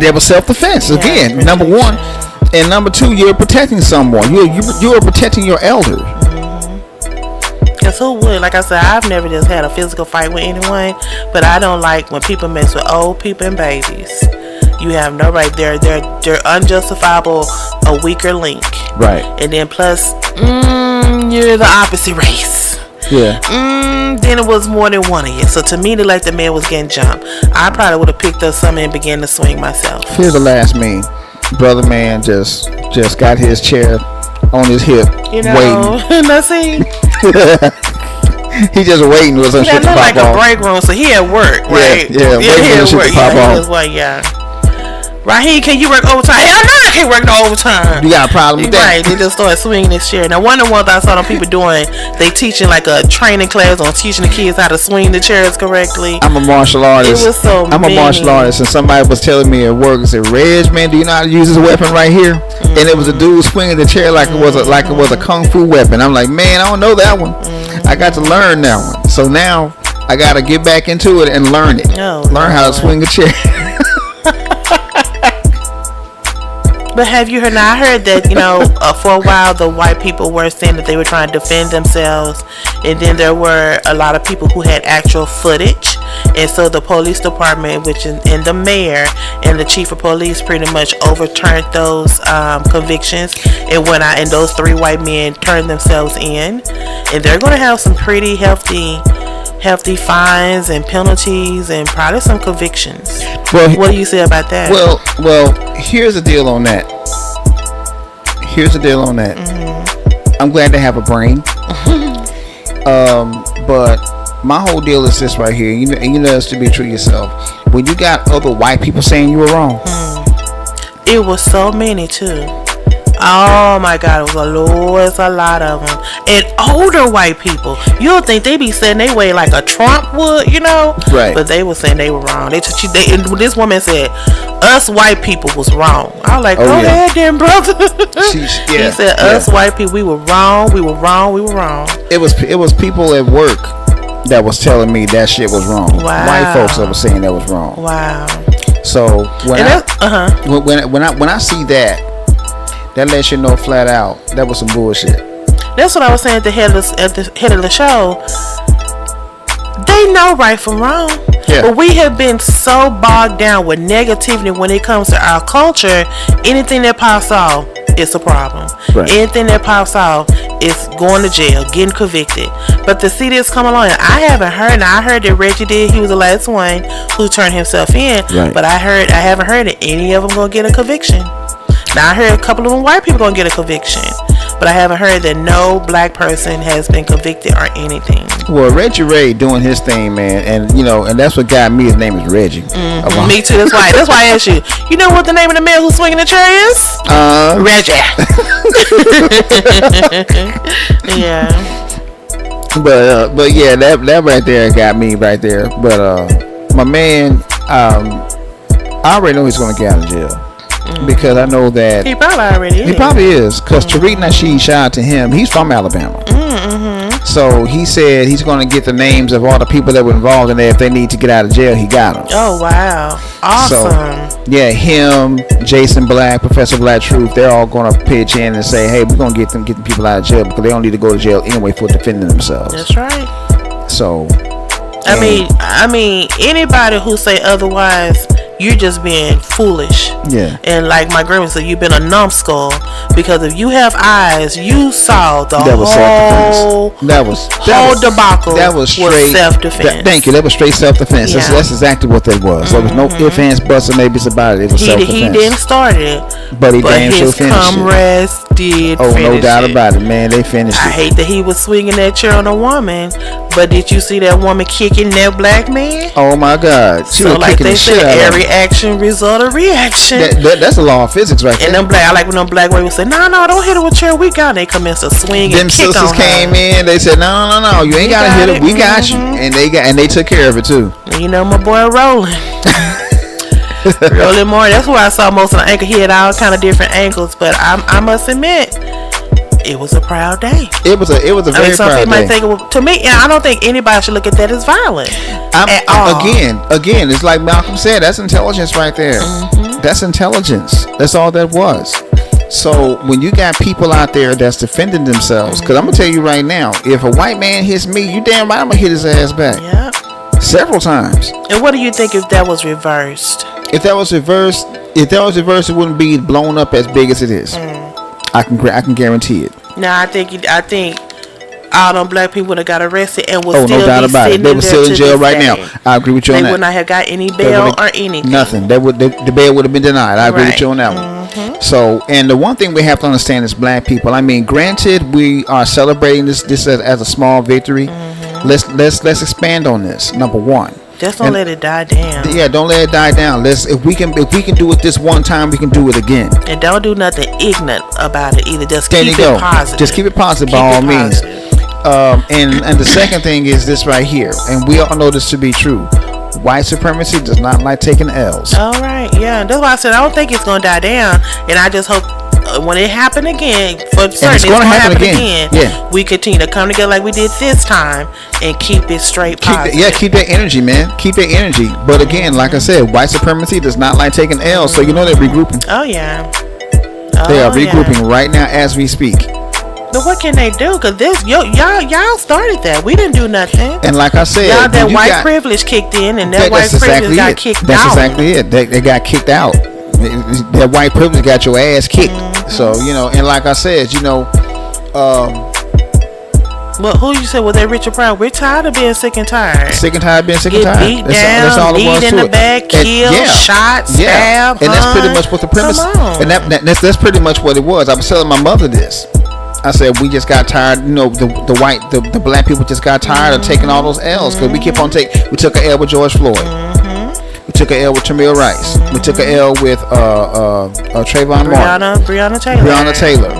There was self-defense again. Protection. Number one, and number two, you're protecting someone. You are protecting your elder. Because who would? Like I said, I've never just had a physical fight with anyone, but I don't like when people mess with old people and babies. You have no right. They're unjustifiable, a weaker link. Right. And then plus, you're the opposite race. Yeah. Then it was more than one of you. So to me, it like the man was getting jumped. I probably would have picked up something and began to swing myself. Here's the last meme. Brother man just got his chair on his hip, waiting. Let's see. He just waiting for some shit to pop off. Like a break room, so he at work, right? Yeah, waiting for some shit to pop off. Raheem, can you work overtime? Hell no, I can't work no overtime. You got a problem with that? Right, they just started swinging this chair. Now, one of the ones I saw them people doing, they teaching like a training class on teaching the kids how to swing the chairs correctly. I'm a martial artist. It was so I'm a martial artist, and somebody was telling me at work, said, "Reg, man, do you know how to use this weapon right here?" And it was a dude swinging the chair like it was a kung fu weapon. I'm like, man, I don't know that one. I got to learn that one. So now I got to get back into it and learn it. Learn how to swing a chair. But have you heard? Now I heard that for a while the white people were saying that they were trying to defend themselves, and then there were a lot of people who had actual footage, and so the police department, and the mayor and the chief of police, pretty much overturned those convictions and went out, and those 3 white men turned themselves in, and they're going to have some pretty hefty fines and penalties and probably some convictions. Well, what do you say about that? Well, here's the deal on that. I'm glad to have a brain. But my whole deal is this right here. You know this to be true yourself. When you got other white people saying you were wrong. It was so many too. Oh my God, it was a lot of them. And older white people. You don't think they be saying they way like a Trump would, Right. But they were saying they were wrong. And this woman said, us white people was wrong. I was like, go ahead then, brother. He said, us white people, we were wrong. It was people at work that was telling me that shit was wrong. Wow. White folks that was saying that was wrong. Wow. So when I see that lets you know flat out that was some bullshit. That's what I was saying at the head of the show. They know right from wrong. Yeah. But we have been so bogged down with negativity when it comes to our culture. Anything that pops off, it's a problem. Right. Anything that pops off is going to jail, getting convicted. But to see this come along, I haven't heard. Now I heard that Reggie did. He was the last one who turned himself in. Right. But I haven't heard that any of them gonna get a conviction. Now I heard a couple of them white people gonna get a conviction, but I haven't heard that no black person has been convicted or anything. Well, Reggie Ray doing his thing, man, and and that's what got me. His name is Reggie. Mm-hmm. Me too. That's why I asked you. You know what the name of the man who's swinging the chair is? Reggie. Yeah. But yeah, that right there got me right there. But my man, I already know he's gonna get out of jail. Because I know that he probably already is. He probably is. Because Tariq Nasheed, shout out to him. He's from Alabama. So he said he's going to get the names of all the people that were involved in there. If they need to get out of jail, he got them. Oh, wow. Awesome. So, yeah, him, Jason Black, Professor Black Truth, they're all going to pitch in and say, hey, we're going to get the people out of jail because they don't need to go to jail anyway for defending themselves. That's right. So, I mean, anybody who say otherwise, you're just being foolish. Yeah. And like my grandma said, you've been a numbskull, because if you have eyes, you saw the whole debacle. That was straight self-defense. Thank you. That was straight self-defense. Yeah. That's exactly what that was. There was no ifs, ands, buts, or maybes about it. It was self-defense. He didn't start it, but damn sure finished it. His comrades did. Oh, no doubt about it, man. They finished it. I hate that he was swinging that chair on a woman, but did you see that woman kicking that black man? Oh my God! She was like kicking they the shit said, out every action result a reaction. That's a law of physics, right there. And I like when them black women say, "No, don't hit her with chair. We got." They commence to swing and kick on her. Them sisters came in. They said, "No, you ain't gotta hit it. We got you." And they took care of it too. You know my boy Roland. Roland Moore. That's where I saw most of the ankle. He had all kind of different ankles, but I must admit, it was a proud day. It was a very proud day. Some people might think to me, I don't think anybody should look at that as violent at all. Again, it's like Malcolm said. That's intelligence right there. That's intelligence. That's all that was. So when you got people out there that's defending themselves, because I'm gonna tell you right now, if a white man hits me, you damn right I'm gonna hit his ass back. Yep. Several times. And what do you think if that was reversed? If that was reversed, it wouldn't be blown up as big as it is. I can guarantee it. Now I think all them black people would have got arrested and would still no doubt be about it. They were still in jail right now. I agree with you on that. They would not have got any bail or anything. Nothing. The bail would have been denied. I agree with you on that one. So, and the one thing we have to understand is black people. I mean, granted, we are celebrating this as a small victory. Let's expand on this. Number one, Just don't let it die down. Yeah, don't let it die down. If we can do it this one time, we can do it again. And don't do nothing ignorant about it either. Just keep it positive. Just keep it positive by all means. And the second thing is this right here, and we all know this to be true. White supremacy does not like taking L's. All right, yeah. That's why I said I don't think it's gonna die down, and I just hope when it happen again, for certain, it's gonna happen again. Yeah, we continue to come together like we did this time and keep it straight positive. Keep that energy, man. Keep that energy. But again, like I said, white supremacy does not like taking L's, so you know they're regrouping. Oh yeah. They are regrouping right now as we speak. But what can they do? Cause y'all started that. We didn't do nothing. And like I said, y'all that white privilege kicked in, and that white privilege got kicked out. That's exactly it. They got kicked out. That white privilege got your ass kicked. So and like I said, well, who you said was that Richard Pryor? We're tired of being sick and tired. Sick and tired of being sick and tired. Beat down, that's all it was in the back, killed, shot, stabbed, and that's pretty much what the premise. And that's pretty much what it was. I was telling my mother this. I said we just got tired. The black people just got tired of taking all those L's because we keep on taking. We took an L with George Floyd. We took an L with Tamir Rice. We took an L with Trayvon Martin. Breonna Taylor.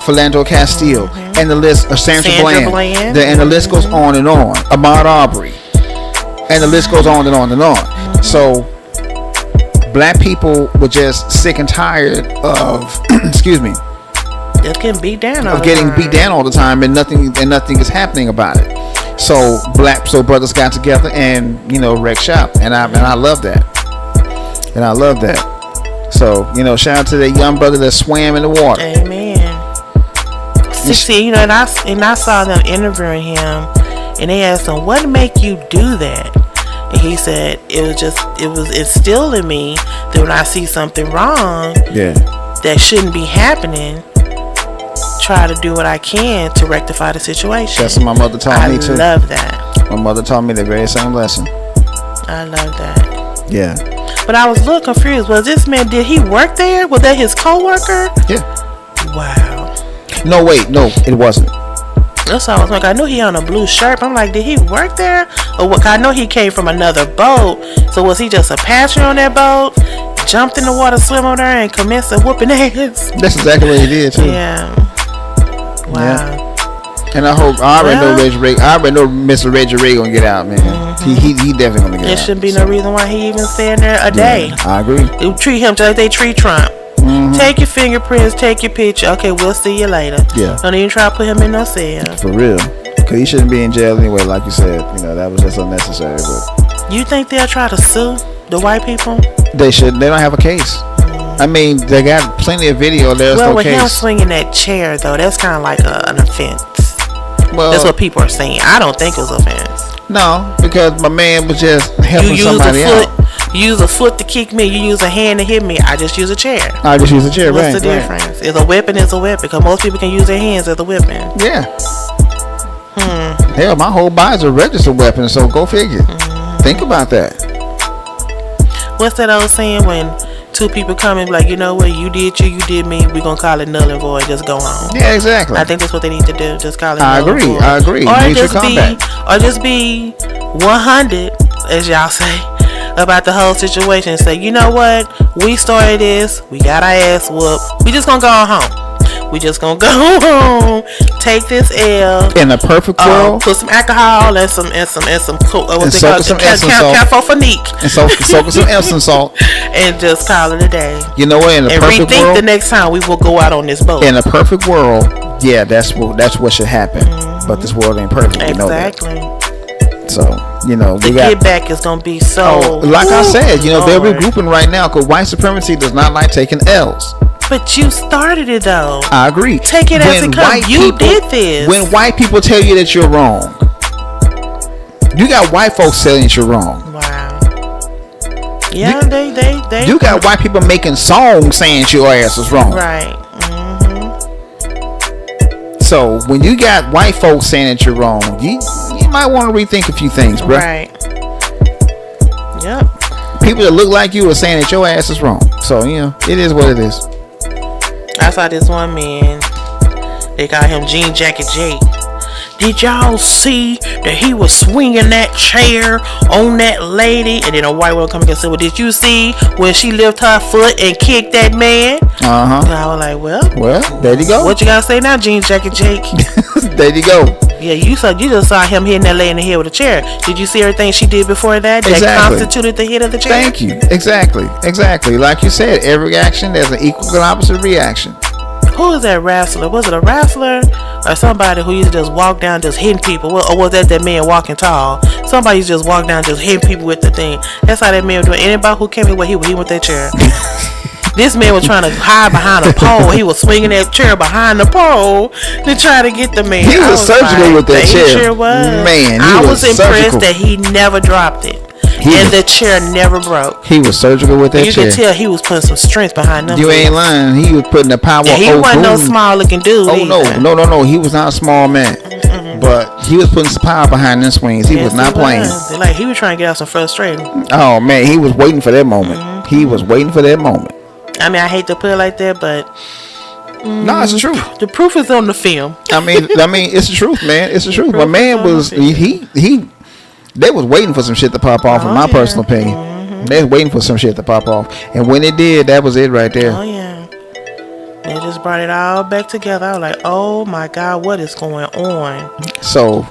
Philando Castile. And the list of Sandra Bland. And the list goes on and on. Ahmaud Arbery. And the list goes on and on and on. So black people were just sick and tired of excuse me. Just getting beat down all the time and nothing is happening about it. So brothers got together and wrecked shop, and I love that. So shout out to that young brother that swam in the water. Amen. See, and I saw them interviewing him, and they asked him, "What make you do that?" And he said, "It was instilled in me that when I see something wrong, that shouldn't be happening, try to do what I can to rectify the situation." That's what my mother taught me too. I love that. My mother taught me the very same lesson. I love that. Yeah. But I was a little confused. Was this man, did he work there? Was that his co-worker? Yeah. Wow. No, wait. No, it wasn't. That's all I was like. I knew he had on a blue shirt. I'm like, did he work there? Or what? I know he came from another boat. So was he just a passenger on that boat? Jumped in the water, swim on there, and commenced to whooping ass? That's exactly what he did too. Yeah. Wow. Yeah. And I already know Mr. Reggie Ray gonna get out, man. He definitely gonna get out. There shouldn't be no reason why he even staying there a day. I agree. They treat him just like they treat Trump. Take your fingerprints, take your picture. Okay, we'll see you later. Yeah. Don't even try to put him in no cell. For real. Because he shouldn't be in jail anyway, like you said. That was just unnecessary. But you think they'll try to sue the white people? They should. They don't have a case. I mean, they got plenty of video. There's no case. Well, with him swinging that chair, though, that's kind of like an offense. Well, that's what people are saying. I don't think it was offense. No, because my man was just helping somebody out. You use a foot to kick me. You use a hand to hit me. I just use a chair. I just use a chair. What's the difference? Is a weapon is a weapon, because most people can use their hands as a weapon. Yeah. Hell, my whole body's a registered weapon, so go figure. Think about that. What's that old saying when two people come and be like, you know what, you did me, we're gonna call it null and void, just go on. Yeah, exactly. I think that's what they need to do. Just call it null and void. I agree. Or just be 100, as y'all say, about the whole situation and say, you know what, we started this, we got our ass whooped, we just gonna go home. We just gonna go home, take this L. In a perfect world, put some alcohol and some what's it called? Some Epsom salt. Camphophonique. And soak some Epsom salt. And just call it a day. You know what? In a perfect world, the next time we will go out on this boat. In a perfect world, yeah, that's what should happen. But this world ain't perfect. You know that. So the get back is gonna be so. Like I said, they're regrouping right now because white supremacy does not like taking L's. But you started it though. I agree. Take it as it comes. You did this. When white people tell you that you're wrong, you got white folks telling you you're wrong. Wow. Yeah, they. You got white people making songs saying your ass is wrong. Right. So when you got white folks saying that you're wrong, you might want to rethink a few things, bro. Right. Yep. People that look like you are saying that your ass is wrong. So it is what it is. I saw this one man, they call him Jean Jacket Jake. did y'all see that he was swinging that chair on that lady? And then a white woman come and said, well, did you see when she lifted her foot and kicked that man? And I was like, well, there you go. What you gotta say now, Jean Jacket Jake? There you go. Yeah, you just saw him hitting that lady in the head with a chair. Did you see everything she did before that? That constituted the hit of the chair? Thank you. Exactly. Like you said, every action, there's an equal and opposite reaction. Who is that wrestler? Was it a wrestler or somebody who used to just walk down just hitting people? Or was that man walking tall? Somebody used to just walk down just hitting people with the thing. That's how that man was doing. Anybody who came in, he with that chair. This man was trying to hide behind a pole. He was swinging that chair behind the pole to try to get the man. He was surgical with that chair. He sure was. Man, I was impressed surgical. that he never dropped it. The chair never broke. He was surgical with that chair. You could tell he was putting some strength behind them. You ain't lying. He was putting the power. He wasn't no small looking dude. Oh no. He was not a small man. But he was putting some power behind them swings. He was not playing. Like he was trying to get out some frustration. Oh man, he was waiting for that moment. He was waiting for that moment. I mean, I hate to put it like that, but no, it's the truth. The proof is on the film. I mean, it's the truth, man. It's the truth. My man was they was waiting for some shit to pop off. In my personal opinion, they was waiting for some shit to pop off, and when it did, that was it right there. Oh yeah, they just brought it all back together. I was like, oh my god, what is going on? So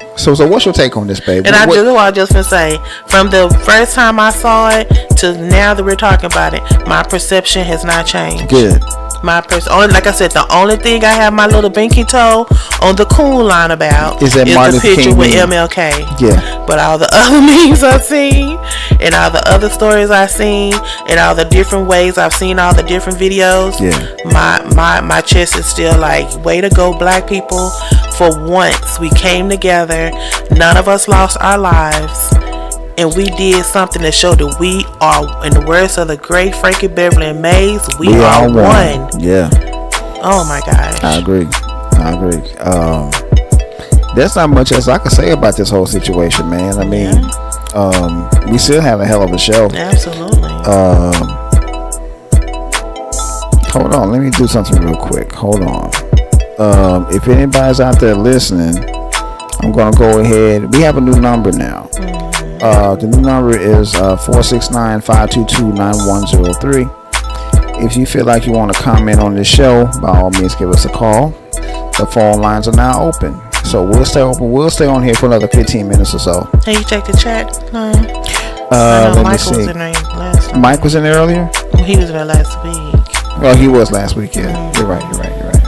what's your take on this, babe? And I just gonna say, from the first time I saw it to now that we're talking about it, my perception has not changed. Good. Like I said, the only thing I have my little binky toe on the cool line about is the picture with MLK. Yeah. But all the other memes I've seen, and all the other stories I've seen, and all the different ways I've seen all the different videos, my chest is still like, way to go, black people. For once, we came together. None of us lost our lives. And we did something to show that we are, in the words of the great Frankie Beverly and Mays, we are one. Yeah. Oh my gosh. I agree. There's not much else I can say about this whole situation, man. I mean, we still have a hell of a show. Absolutely. Hold on, let me do something real quick. Hold on. If anybody's out there listening, I'm gonna go ahead. We have a new number now. The new number is 469-522-9103. If you feel like you want to comment on this show, by all means give us a call. The phone lines are now open, so we'll stay open. We'll stay on here for another 15 minutes or so. Hey, you check the chat? Let me see. Was in there last time. Mike was in there earlier? He was in there last week. Well, he was last week, yeah. You're right.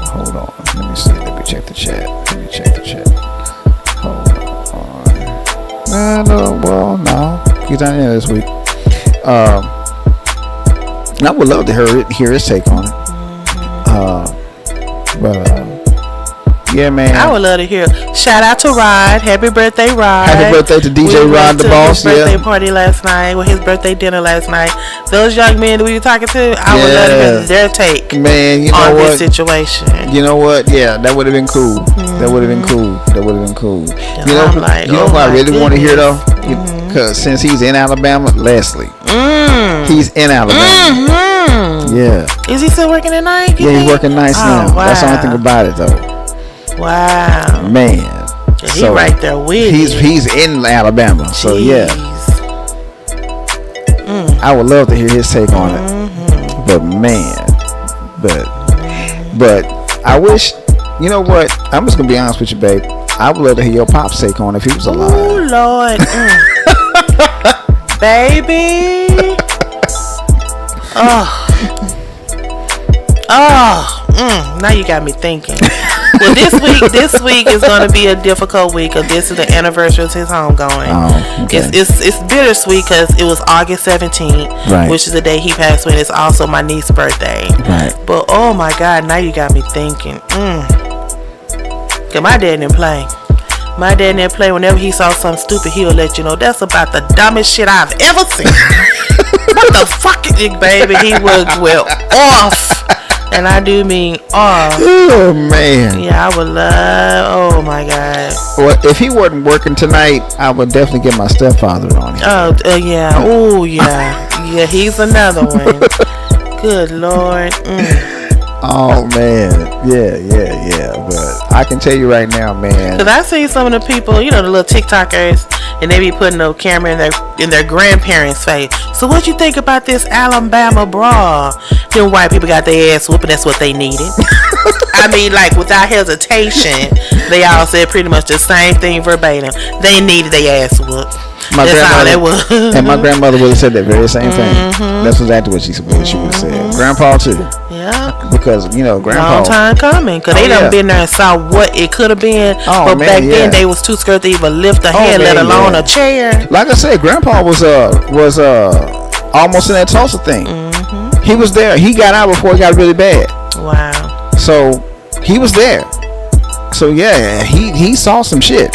Hold on. Let me see. Let me check the chat. Hold on. No. He's not in there this week. And I would love to hear his take on it. Yeah, man. I would love to hear. Shout out to Rod. Happy birthday, Rod. Happy birthday to DJ Rod the Boss. His birthday party last night. His birthday dinner last night. Those young men that we were talking to, I would love to hear their take, man, you know on what? this situation. You know what? Yeah, that would have been cool. That would have been cool. And You know who I really want to hear though? Because since he's in Alabama, Leslie. He's in Alabama. Yeah. Is he still working at night? Yeah, he's working nights now. Wow. That's the only thing about it though. Wow. Man. He's right there with He's in Alabama. Jeez. So yeah. I would love to hear his take on it. But man. But I wish, you know what? I'm just gonna be honest with you, babe. I would love to hear your pop's take on it if he was alive. Oh Lord. Baby. Now you got me thinking. Well, this week is going to be a difficult week because this is the anniversary of his homegoing. Oh, okay. It's bittersweet because it was August 17th, right, which is the day he passed away. It's also my niece's birthday. Right. But oh my God, now you got me thinking. Cause my dad didn't play. My dad didn't play. Whenever he saw something stupid, he'll let you know that's about the dumbest shit I've ever seen. What the fuck, baby? He was off. And I do mean off. Oh man. Yeah, I would love. Oh my God. Well, if he wasn't working tonight, I would definitely get my stepfather on him. Yeah. Oh yeah. Yeah, he's another one. Good Lord. Oh man. Yeah. But I can tell you right now, man. Cause I see some of the people, you know, the little TikTokers, and they be putting the camera in their grandparents' face. So what you think about this Alabama bra? Them white people got their ass whooping. That's what they needed. I mean, like without hesitation, they all said pretty much the same thing verbatim. They needed their ass whooped. That's all that was. And my grandmother would have said that very same thing. That's exactly what she would have said. Grandpa too. Yeah. Because, you know, Grandpa. Long time coming. Because they done been there and saw what it could have been. But back then, they was too scared to even lift a hand, let alone a chair. Like I said, Grandpa was almost in that Tulsa thing. He was there. He got out before it got really bad. Wow. So, he was there. So, yeah, he saw some shit.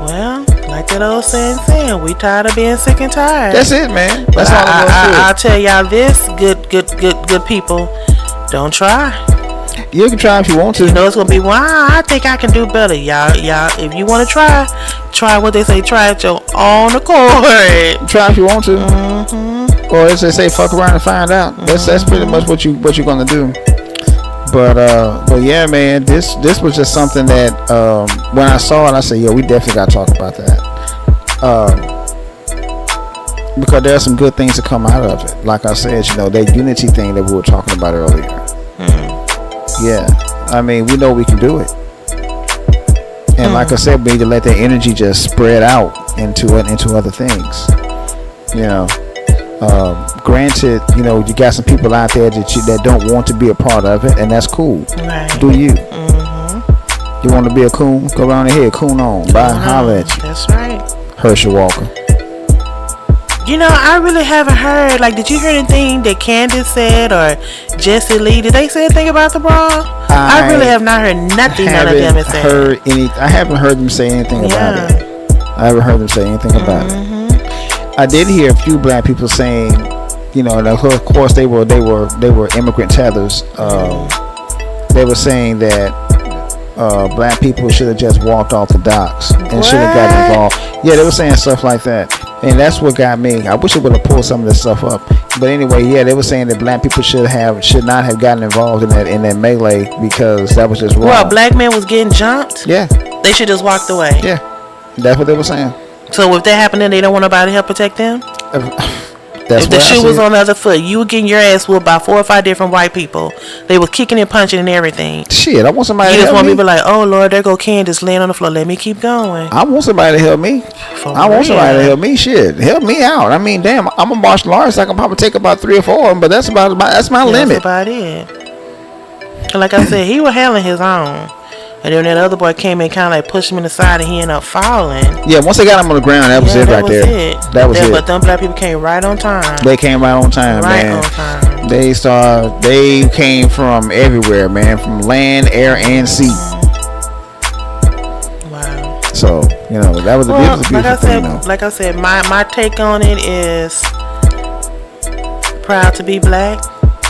Well, like that old saying, we tired of being sick and tired. That's it, man. That's all I'll tell y'all this, good people, don't try. You can try if you want to. You know it's gonna be, I think I can do better, y'all. If you want to try what they say. Try at your own accord. Try if you want to. Or as they say, fuck around and find out. That's pretty much what you're gonna do. But yeah, man, this was just something that when I saw it, I said, we definitely gotta talk about that. Because there are some good things to come out of it. Like I said, you know, that unity thing that we were talking about earlier. Yeah, I mean, we know we can do it. And like I said, we need to let that energy just spread out into other things. You know. Granted, you know, you got some people out there that don't want to be a part of it, and that's cool. Right. Do you? You want to be a coon? Go around ahead, coon on. Bye and holler at you. That's right. Herschel Walker. You know, I really haven't heard. Like, did you hear anything that Candace said or Jesse Lee? Did they say anything about the bra? I really have not heard nothing. None of them has said. I haven't heard them say anything about it. I haven't heard them say anything about it. I did hear a few black people saying, you know, and of course they were immigrant tethers. They were saying that black people should have just walked off the docks and should have gotten involved. Yeah, they were saying stuff like that, and that's what got me. I wish I would have pulled some of this stuff up. But anyway, yeah, they were saying that black people should not have gotten involved in that melee because that was just wrong. Well, a black man was getting jumped. Yeah, they should just walked away. Yeah, that's what they were saying. So if that happened, then they don't want nobody to help protect them? If the shoe was on the other foot, you were getting your ass whooped by 4 or 5 different white people. They were kicking and punching and everything. Shit, I want somebody to help me. You just want me to be like, oh, Lord, there go Candace laying on the floor. Let me keep going. I want somebody to help me. I want somebody to help me. Shit, help me out. I mean, damn, I'm a martial artist. I can probably take about 3 or 4 of them, but that's my limit. That's about it. And like I said, he was handling his own. And then that other boy came in, kind of like pushed him in the side, and he ended up falling. Yeah, once they got him on the ground, that was it right there. That was it. But them black people came right on time. They came right on time, man. They came from everywhere, man, from land, air, and sea. Wow. So, you know, that was a beautiful thing, though. Like I said, my take on it is proud to be black.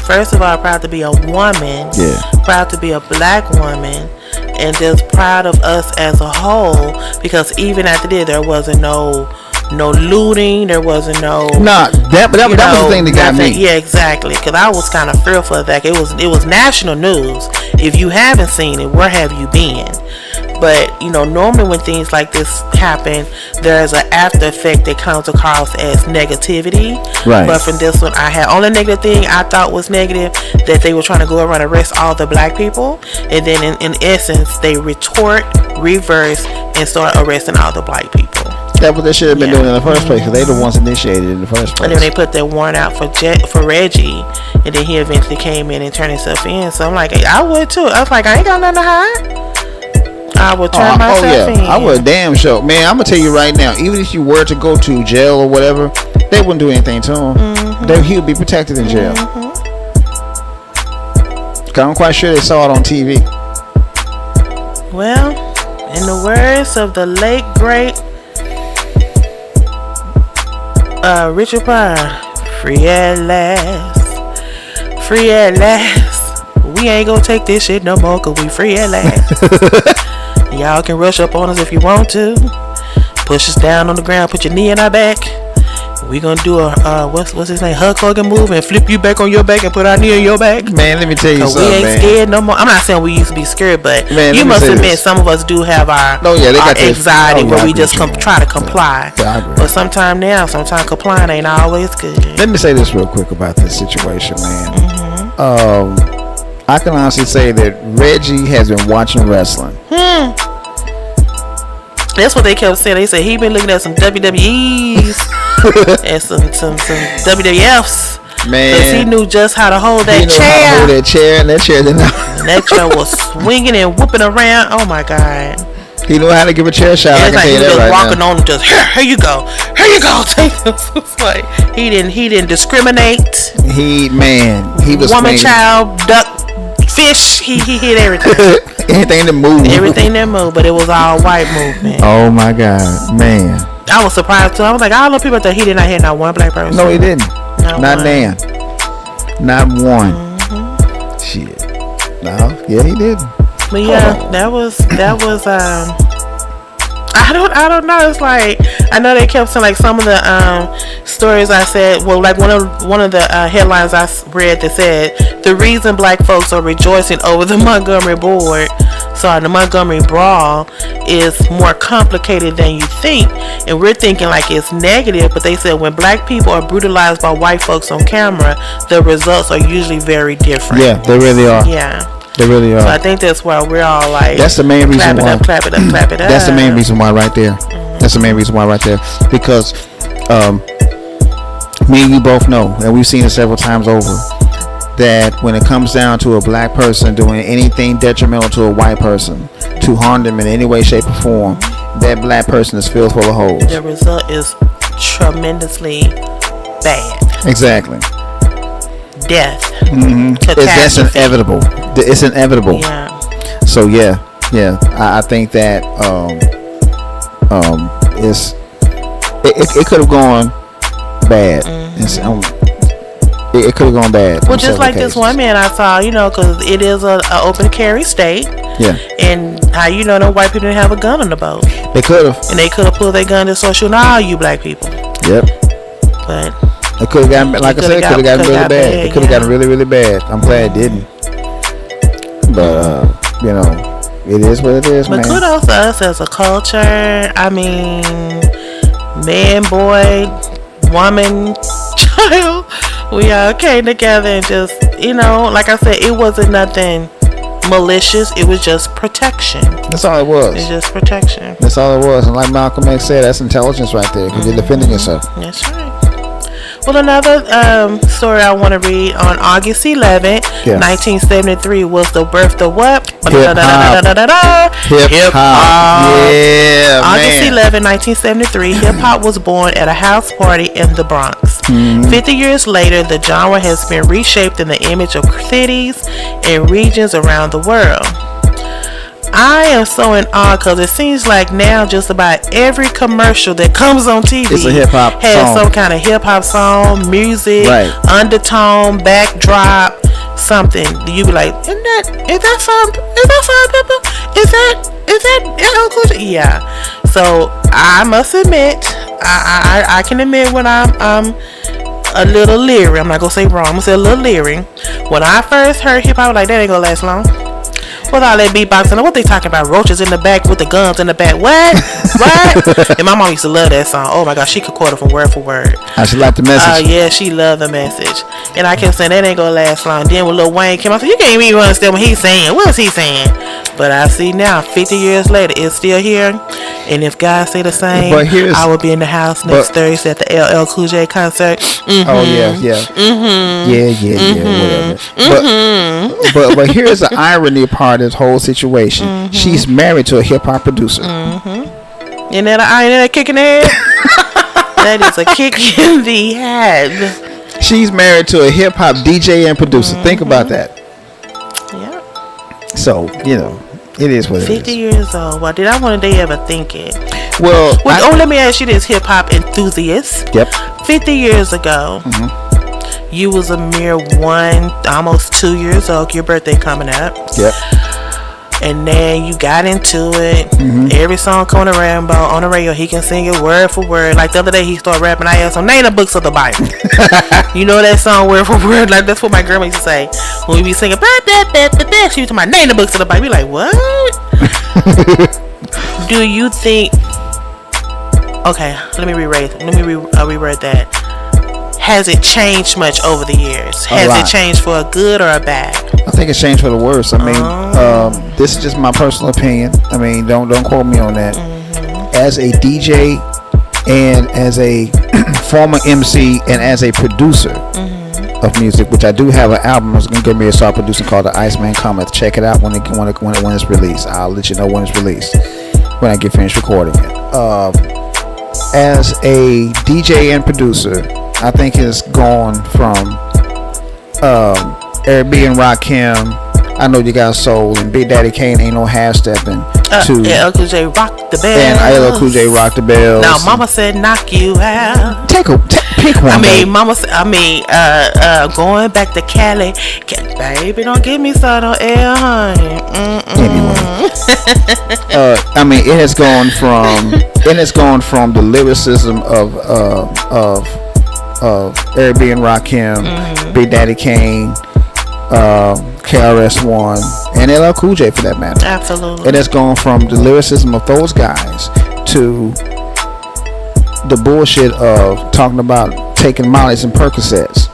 First of all, proud to be a woman. Yeah. Proud to be a black woman. And just proud of us as a whole, because even after this, there wasn't no looting, there wasn't no. Nah, that was the thing that got me. Yeah, exactly. Because I was kind of fearful of that. It was national news. If you haven't seen it, where have you been? But you know, normally when things like this happen, there's an after effect that comes across as negativity. Right. But from this one, I had only negative thing I thought was negative, that they were trying to go around and arrest all the black people, and then in essence they reverse, and start arresting all the black people. That's what they should have been doing in the first place, because they the ones initiated in the first place. And then they put that warrant out for Reggie, and then he eventually came in and turned himself in. So I'm like, I would too. I was like, I ain't got nothing to hide. I would turn myself in. I would damn sure. Man, I'm going to tell you right now, even if you were to go to jail or whatever, they wouldn't do anything to him. He would be protected in jail. Because I'm quite sure they saw it on TV. Well, in the words of the late, great Richard Pryor, free at last. Free at last. We ain't gonna take this shit no more, cause we free at last. Y'all can rush up on us if you want to. Push us down on the ground, put your knee in our back. We gonna do a what's his name, Hulk Hogan move and flip you back on your back and put our knee on your back. Man, let me tell you something, we ain't man. scared no more. I'm not saying we used to be scared, but Man, you must admit this. some of us do have our, they got anxiety where we just I agree. try to comply. Yeah, I agree. But sometimes complying ain't always good. Let me say this real quick about this situation, man. Mm-hmm. I can honestly say that Reggie has been watching wrestling. That's what they kept saying. They said he been looking at some WWEs and some WWFs. Man, because he knew just how to hold that chair. How to hold that chair, and that chair didn't know. And that chair was swinging and whooping around. Oh my God. He knew how to give a chair shot. It's like he was just right walking now. on, just here you go, take this. It's like he didn't discriminate. He was woman, swinging. child, duck, fish. He hit everything. Anything that moved. Everything that moved, but it was all white movement. Oh my God, man. I was surprised too. I was like, all the people that he did not hit not one black person. No, he didn't. Not one. Dan. Not one. Shit. No. Yeah, he did. But yeah, that was I don't know. It's like, I know they kept saying, like, some of the stories I said, well, like one of the headlines I read that said the reason black folks are rejoicing over the Montgomery brawl is more complicated than you think, and we're thinking like it's negative, but they said when black people are brutalized by white folks on camera, the results are usually very different. Yeah, they really are. Yeah. They really are. So I think that's why we're all like, that's the main reason why. Clap it up. That's the main reason why right there. That's the main reason why right there. Because me and you both know, and we've seen it several times over, that when it comes down to a black person doing anything detrimental to a white person, to harm them in any way, shape, or form, that black person is filled full of holes. The result is tremendously bad. Exactly. Death. That's inevitable. It's inevitable. Yeah. So yeah. I think that it could have gone bad. It could have gone bad. Well, just like this one man I saw, because it is a open carry state. Yeah. And how the white people didn't have a gun on the boat. They could have. And they could have pulled their gun to social. Now you black people. Yep. But it could have gotten, like I said, it could have gotten really bad. It could have gotten really, really bad. I'm glad it didn't. But it is what it is, man. But kudos to us as a culture. I mean, man, boy, woman, child, we all came together and just, like I said, it wasn't nothing malicious. It was just protection. That's all it was. It's just protection. That's all it was. And like Malcolm X said, that's intelligence right there, because you're defending yourself. That's right. Well, another story I want to read, on August 11th, 1973 was the birth of what? Hip-hop. Yeah, August man. 11, 1973, hip-hop was born at a house party in the Bronx. 50 years later, the genre has been reshaped in the image of cities and regions around the world. I am so in awe because it seems like now just about every commercial that comes on TV it's a hip-hop has song. some kind of hip-hop song, music, undertone, backdrop, something. You be like, is that LL? Yeah. So I must admit, I can admit when I'm a little leery. I'm not gonna say wrong. I'm gonna say a little leery. When I first heard hip hop, like, that ain't gonna last long. With all that beatboxing, what they talking about? Roaches in the back with the guns in the back. What? And my mom used to love that song. Oh my gosh, she could quote it from word for word. I should like the message. Yeah, she loved the message. And I kept saying that ain't gonna last long. Then when Lil Wayne came out, I said, you can't even understand what he's saying. What is he saying? But I see now, 50 years later, it's still here. And if God say the same, I will be in the house next Thursday at the LL Cool J concert. Oh yeah. Whatever. But here's the irony part of this whole situation. She's married to a hip hop producer. And then a kick in the head. That is a kick in the head. She's married to a hip hop DJ and producer. Think about that. Yeah. So it is what it is. 50 years old. Well, did I one day ever think it? Well, let me ask you this, hip hop enthusiast. Yep. 50 years ago, you was a mere almost 2 years old. Your birthday coming up. Yep. and then you got into it. Every song coming to Rambo on the radio, he can sing it word for word. Like the other day, he started rapping. I asked him, name the books of the Bible. You know that song word for word? Like that's what my grandma used to say when we be singing. She used to my name the books of the Bible. We like what? Do you think? Okay, let me reword that. Has it changed much over the years? Has it changed for a good or a bad? I think it's changed for the worse. I mean, this is just my personal opinion. I mean, don't quote me on that. As a DJ and as a former MC and as a producer of music, which I do have an album I was going to get me to start producing called The Iceman Cometh. Check it out when it's released. I'll let you know when it's released when I get finished recording it. As a DJ and producer, I think it's gone from Eric B and Rakim, I Know You Got Soul, and Big Daddy Kane Ain't No Half Stepping to LL Cool J Rock the Bells. And LL Cool J Rock the Bells. Now Mama said knock you out. Pick one. Going back to Cali, baby, don't give me started on L, honey. Anyway, I mean, it has gone from the lyricism of Eric B and Rakim, Big Daddy Kane, KRS-One, and LL Cool J for that matter. Absolutely. It has gone from the lyricism of those guys to the bullshit of talking about taking Molly's and Percocets.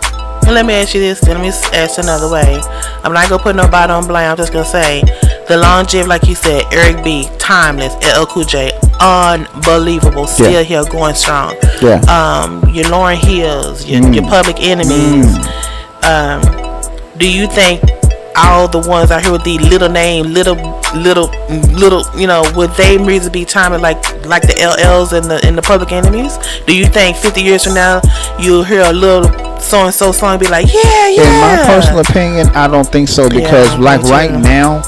And let me ask you this, let me ask another way. I'm not gonna put nobody on blame. I'm just gonna say the longevity, like you said, Eric B, timeless. LL Cool J, unbelievable, still here going strong. Yeah. Your Lauryn Hills, your Public Enemies. Do you think all the ones out here with the little name, little, you know, would they really be timeless like the LLs and the Public Enemies? Do you think 50 years from now you'll hear a little so and so song and be like, yeah? In my personal opinion, I don't think so, because right now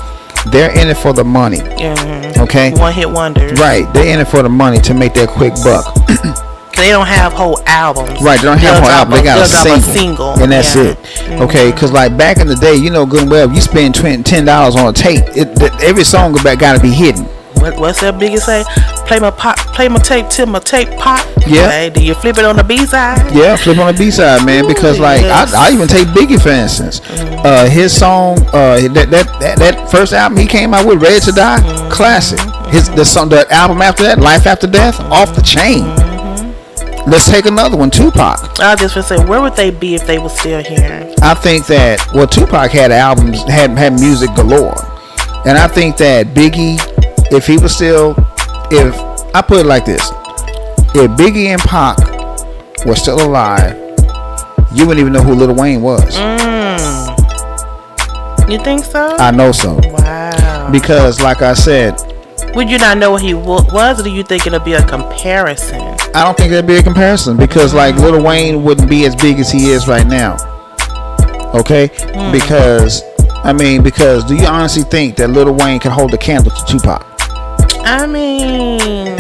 they're in it for the money. Okay, one hit wonders. Right, they're in it for the money to make their quick buck. They don't have whole albums. Right, they don't have whole albums. They got a single, and that's it. Okay, because like back in the day, you know good and well, if you spend $10 on a tape, every song got to be hidden. What's that biggest say? Play my tape till my tape pop. Yeah. Okay, do you flip it on the B side? Yeah, flip on the B side, man. Because like I even take Biggie for instance. His song, that first album he came out with, Ready to Die, classic. The album after that, Life After Death, off the chain. Let's take another one, Tupac. I just would say, where would they be if they were still here? I think that Tupac had albums, had music galore, and I think that Biggie, if he was still, if I put it like this, if Biggie and Pac were still alive, you wouldn't even know who Lil Wayne was. You think so? I know so. Wow. Because, like I said, would you not know what he was, or do you think it'll be a comparison? I don't think there'd be a comparison, because like Lil Wayne wouldn't be as big as he is right now. Okay? Because do you honestly think that Lil Wayne can hold a candle to Tupac? I mean,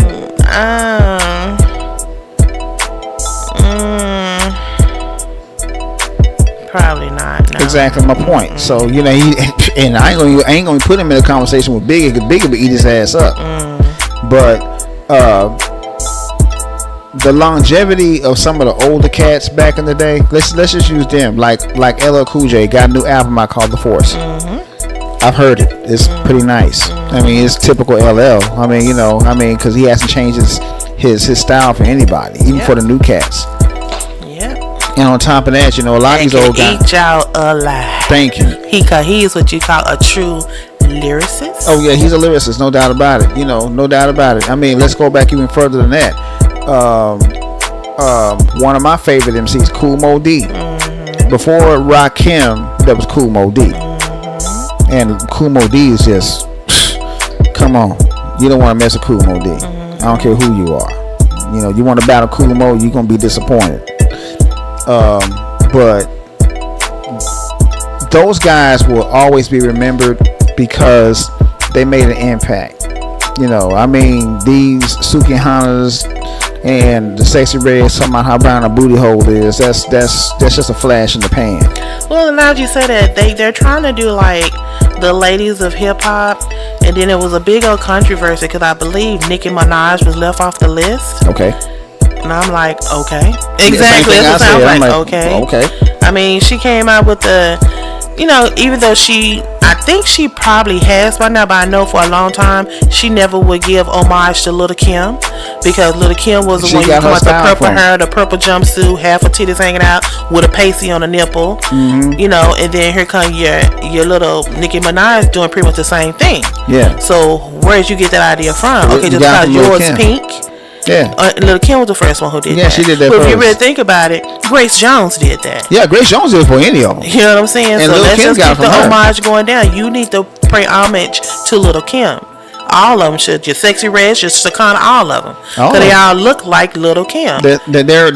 probably not. No. Exactly my point. So you know, and I ain't gonna put him in a conversation with Biggie, because Biggie would eat his ass up. But the longevity of some of the older cats back in the day, let's just use them. Like LL Cool J got a new album I called The Force. I've heard it. It's pretty nice. I mean, it's typical LL. I mean, you know, because he hasn't changed his style for anybody, even for the new cats. And on top of that, you know, a lot of these old guys eat y'all alive. Thank you. He is what you call a true lyricist. Oh yeah, he's a lyricist, no doubt about it. You know, no doubt about it. I mean, let's go back even further than that. One of my favorite MCs, Kool Moe Dee. Before Rakim, that was Kool Moe Dee. And Kool Moe Dee is just, come on, you don't want to mess with Kool Moe Dee. I don't care who you are. You know, you want to battle Kool Moe, you're gonna be disappointed. But those guys will always be remembered because they made an impact. You know, I mean, these Suki Hanas and the Sexy Reds talking about how brown a booty hole is. That's just a flash in the pan. Well, now that you say that, they're trying to do like the ladies of hip hop. And then it was a big old controversy because I believe Nicki Minaj was left off the list. Okay. And I'm like, okay. Exactly. That's what I was like, okay. Okay. I mean, she came out with the, even though I think she probably has by now, but I know for a long time, she never would give homage to Lil' Kim because Lil' Kim was the one who come with the purple hair, the purple jumpsuit, half her titties hanging out with a pasty on the nipple, and then here come your little Nicki Minaj doing pretty much the same thing. Yeah. So where did you get that idea from? Okay, just because yours pink. Yeah. Lil' Kim was the first one who did that. Yeah, she did that but first. If you really think about it, Grace Jones did that. Yeah, Grace Jones did it for any of them. You know what I'm saying? And so Lil' let's Kim just got keep it the from her. homage going down. You need to pay homage to Lil' Kim. All of them should. Your Sexy Red, your Sakana, all of them. Because they all look like Lil' Kim. They're taking they're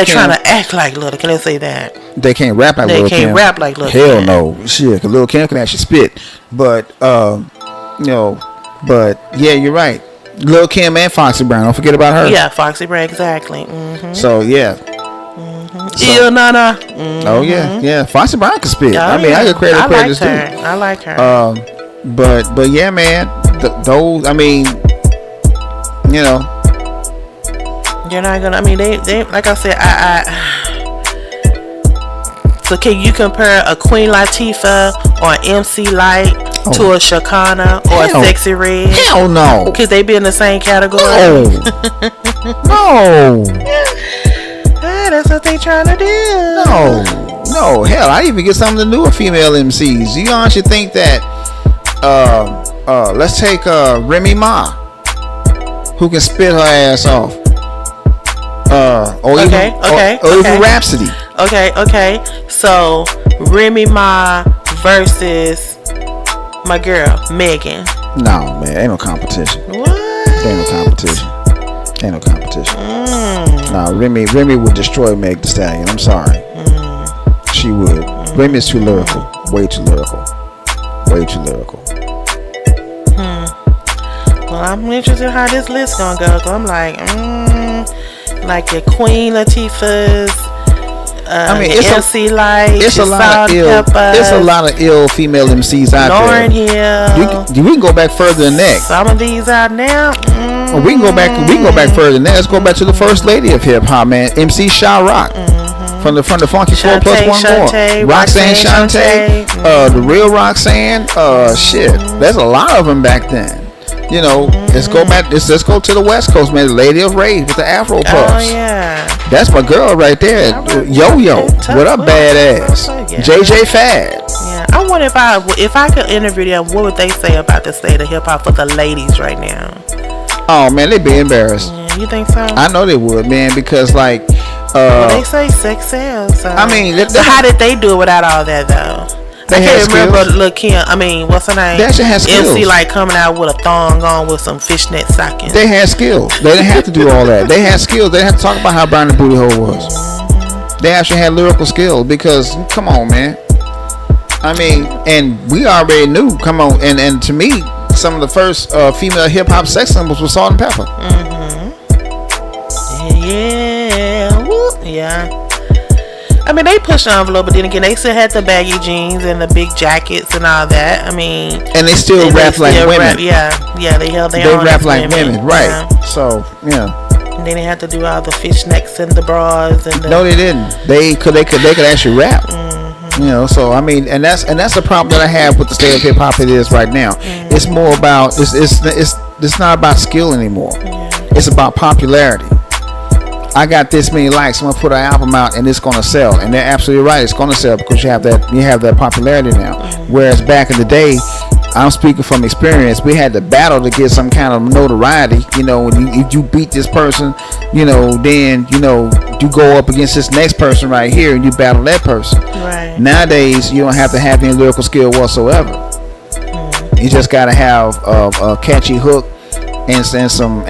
trying to act like Lil' Kim. Let's say that. They can't rap like Lil' Kim. They can't rap like Lil' Kim. Hell no. Shit, because Lil' Kim can actually spit. But, but yeah, you're right. Lil' Kim and Foxy Brown. Don't forget about her. Yeah, Foxy Brown, exactly. Mm-hmm. So, yeah. So, Nana. Mm-hmm. Oh, yeah. Yeah. Foxy Brown can spit. I mean, I give credit where credit's due. I like her. But yeah, man. Those, I mean, You're not gonna, I mean, they like I said, so can you compare a Queen Latifah or an MC Light to a Shakana or a Sexy Red? Hell no. Could they be in the same category? No. That's what they trying to do. No. Hell, I even get some of the newer female MCs. You honestly think that, let's take Remy Ma, who can spit her ass off. Or even Rhapsody. Okay. So Remy Ma versus my girl Megan. No, man, ain't no competition. What? Ain't no competition. No, Remy would destroy Meg Thee Stallion. I'm sorry. She would. Remy's too lyrical. Way too lyrical. Well, I'm interested in how this list gonna go. Cause I'm like your Queen Latifah's, it's MC Light, it's a lot of ill. It's a lot of ill female MCs out Lauryn there. Hill. We can go back further than that. Some of these out now. We can go back. Further than that. Let's go back to the first lady of hip hop, man, MC Sha Rock. From the Funky 4 plus one more. Roxanne Shante, the real Roxanne. Shit, there's a lot of them back then. Let's go back. Let's go to the West Coast, man. The Lady of Rage with the Afro puffs. Oh yeah, that's my girl right there. Yo, what up, badass? JJ Fad. Yeah, I wonder if I could interview them, what would they say about the state of hip hop for the ladies right now? Oh man, they'd be embarrassed. Yeah, you think so? I know they would, man, because like. They say sex sells. So. I mean, so how did they do it without all that though? I can't remember. Lil' Kim. I mean, what's her name? They actually had skills. MC like coming out with a thong on with some fishnet stockings. They had skills. They didn't have to do all that. They had skills. They didn't have to talk about how brown the booty hole was. They actually had lyrical skills because, come on, man. I mean, and we already knew. Come on, and to me, some of the first female hip hop sex symbols was Salt and Pepper. Yeah. I mean, they pushed the envelope, but then again, they still had the baggy jeans and the big jackets and all that. I mean, and they still rap like women. They held their own. They rap like women, right? Yeah. So, yeah. And they didn't have to do all the fishnets and the bras and. No, they didn't. They could actually rap. So I mean, and that's the problem that I have with the state of hip hop it is right now. It's more about it's not about skill anymore. It's about popularity. I got this many likes. I'm gonna put an album out and it's gonna sell, and they're absolutely right. It's gonna sell because you have that popularity now. Whereas back in the day, I'm speaking from experience. We had to battle to get some kind of notoriety. When if you beat this person, then you go up against this next person right here and you battle that person. Right. Nowadays, you don't have to have any lyrical skill whatsoever. You just gotta have a catchy hook and some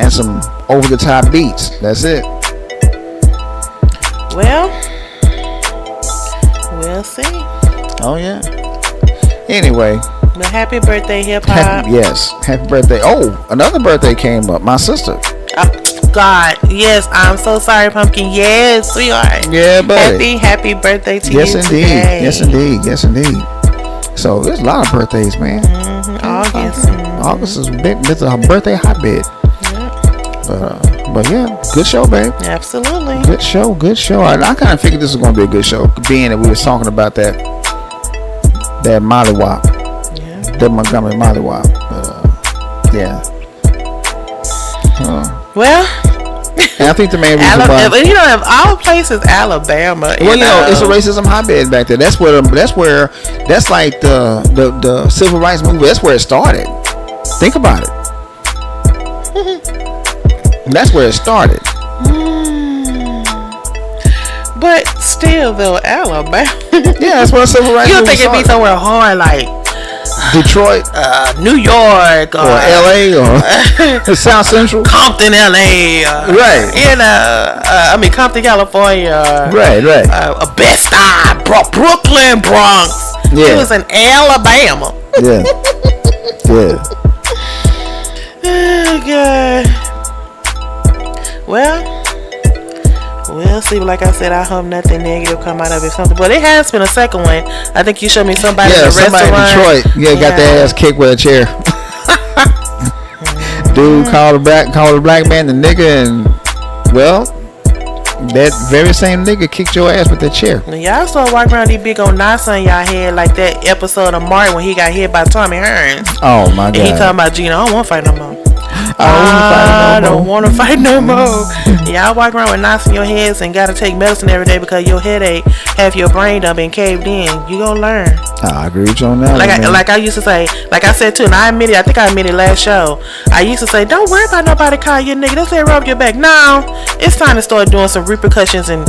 over the top beats. That's it. Well, we'll see. Oh yeah. Anyway. But happy birthday, hip hop. Yes, happy birthday. Oh, another birthday came up. My sister. Oh, God, yes. I'm so sorry, Pumpkin. Yes, we are. Yeah, buddy. Happy birthday to yes, you indeed. today. Yes, indeed. So there's a lot of birthdays, man. August. August is big. It's a birthday hotbed. But yeah, good show, babe. Absolutely. Good show. I kind of figured this was going to be a good show, being that we was talking about that Molly-Wop, that Montgomery Molly-Wop. Yeah. Well. And I think the main reason why, of all places, Alabama. Well, it's a racism hotbed back there. That's like the civil rights movement. That's where it started. Think about it. That's where it started. But still, though, Alabama. Yeah, that's where the civil rights movement started. You don't think it'd be somewhere hard like Detroit, New York, or LA, or South Central, Compton, LA, right? Compton, California, right. Bed-Stuy, Brooklyn, Bronx. Yeah. It was in Alabama. Yeah. Oh God. Well, we'll see. Like I said, I hope nothing negative come out of it. Something, but it has been a second one. I think you showed me somebody in a somebody restaurant. in Detroit. Yeah, got their ass kicked with a chair. Dude called a black man the nigga, and well, that very same nigga kicked your ass with that chair. When y'all start walking around these big old knots on y'all head like that episode of Martin when he got hit by Tommy Hearns. Oh my God. And he talking about, Gina, I don't want to fight no more. I don't want to fight no more. Y'all walk around with knots in your heads and gotta take medicine every day because your headache have your brain done been caved in. You gonna learn. I agree with you on that. Like I used to say, like I said too, and I think I admitted last show. I used to say, don't worry about nobody calling you a nigga. Don't say rub your back. No, it's time to start doing some repercussions and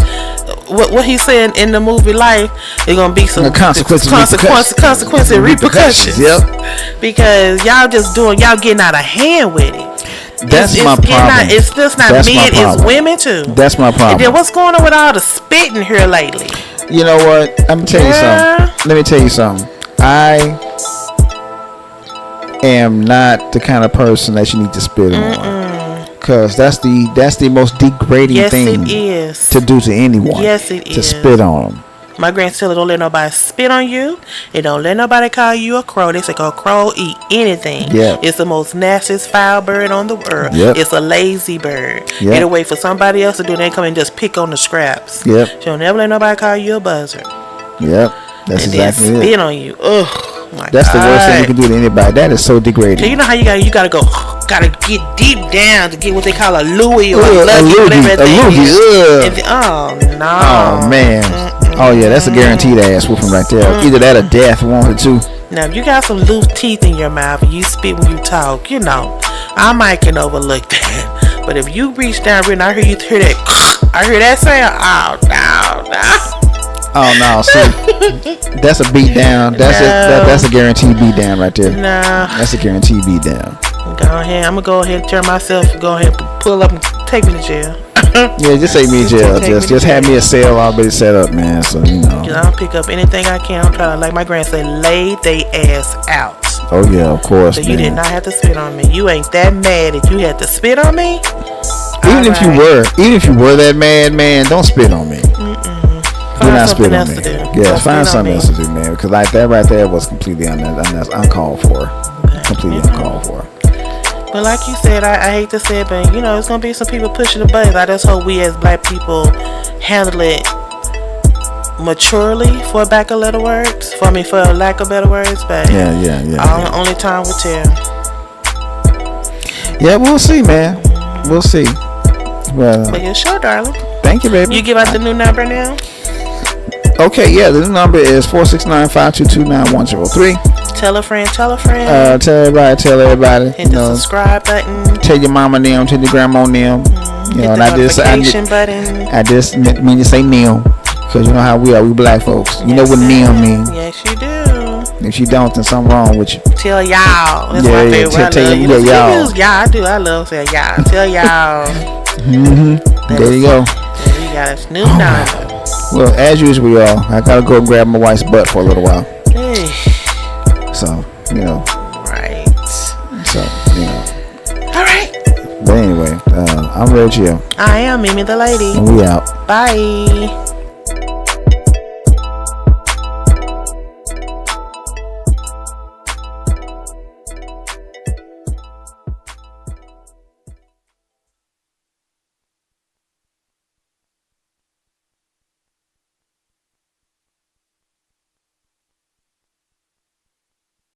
what he said in the movie Life. It's gonna be some consequences and repercussions. Yep. Because y'all getting out of hand with it. That's my problem. It's just not men, it's women too. That's my problem. And then what's going on with all the spitting here lately? You know what? I'm gonna tell you something. Let me tell you something. I am not the kind of person that you need to spit on. Because that's the most degrading thing it is. To do to anyone. Yes, it is. To spit on them. My grands tell her, don't let nobody spit on you. And don't let nobody call you a crow. They say a crow eat anything. Yep. It's the most nastiest foul bird on the world. Yep. It's a lazy bird. Yep. It'll wait for somebody else to do it. They come and just pick on the scraps. Yep. She'll never let nobody call you a buzzard. Yep. That's and exactly then it. spit on you. Ugh. That's the worst thing you can do to anybody. That is so degrading. So you know how you gotta get deep down to get what they call a Louis or a Lucky, whatever that thing is. Oh no. Oh man. Oh yeah, that's a guaranteed ass whooping right there. Either that or death, one or two. Now if you got some loose teeth in your mouth and you spit when you talk, I might can overlook that. But if you reach down and I hear that, I hear that sound. Oh no, see, that's a beat down. That's a guaranteed beat down right there. No, that's a guaranteed beat down. Go ahead, I'm gonna go ahead and turn myself. Go ahead, pull up and take me to jail. Yeah, just take me to jail. Just have me a cell already set up, man. So I'll pick up anything I can. I'm trying to, like my grand say, lay they ass out. Oh yeah, of course. So you did not have to spit on me. You ain't that mad that you had to spit on me. Even if you were that mad, man, don't spit on me. Do not spit on me. Yeah, find something else to do, man. Because like that right there was completely uncalled for. Completely uncalled for. But like you said, I hate to say it, but it's gonna be some people pushing the buttons. I just hope we as black people handle it maturely, for lack of better words. For lack of better words, but yeah. Only time will tell. Yeah, we'll see, man. We'll see. Well, but your show, darling. Thank you, baby. You give out the new number now. Okay, yeah, the new number is 469-522-9103. Tell a friend. Tell everybody. Hit the subscribe button. Tell your mama them, tell your grandma them. Hit the notification button. I just mean to say Neil, because you know how we are, we black folks. You know what Neil means. Yes, you do. If you don't, then something wrong with you. Tell y'all. That's my favorite. Y'all. I do. I love saying y'all. Tell y'all. There you go. There you got a new number. Well, as usual, y'all, I gotta go grab my wife's butt for a little while. So, Right. So, All right. But anyway, I'm Reggie. I am Mimi the Lady. And we out. Bye.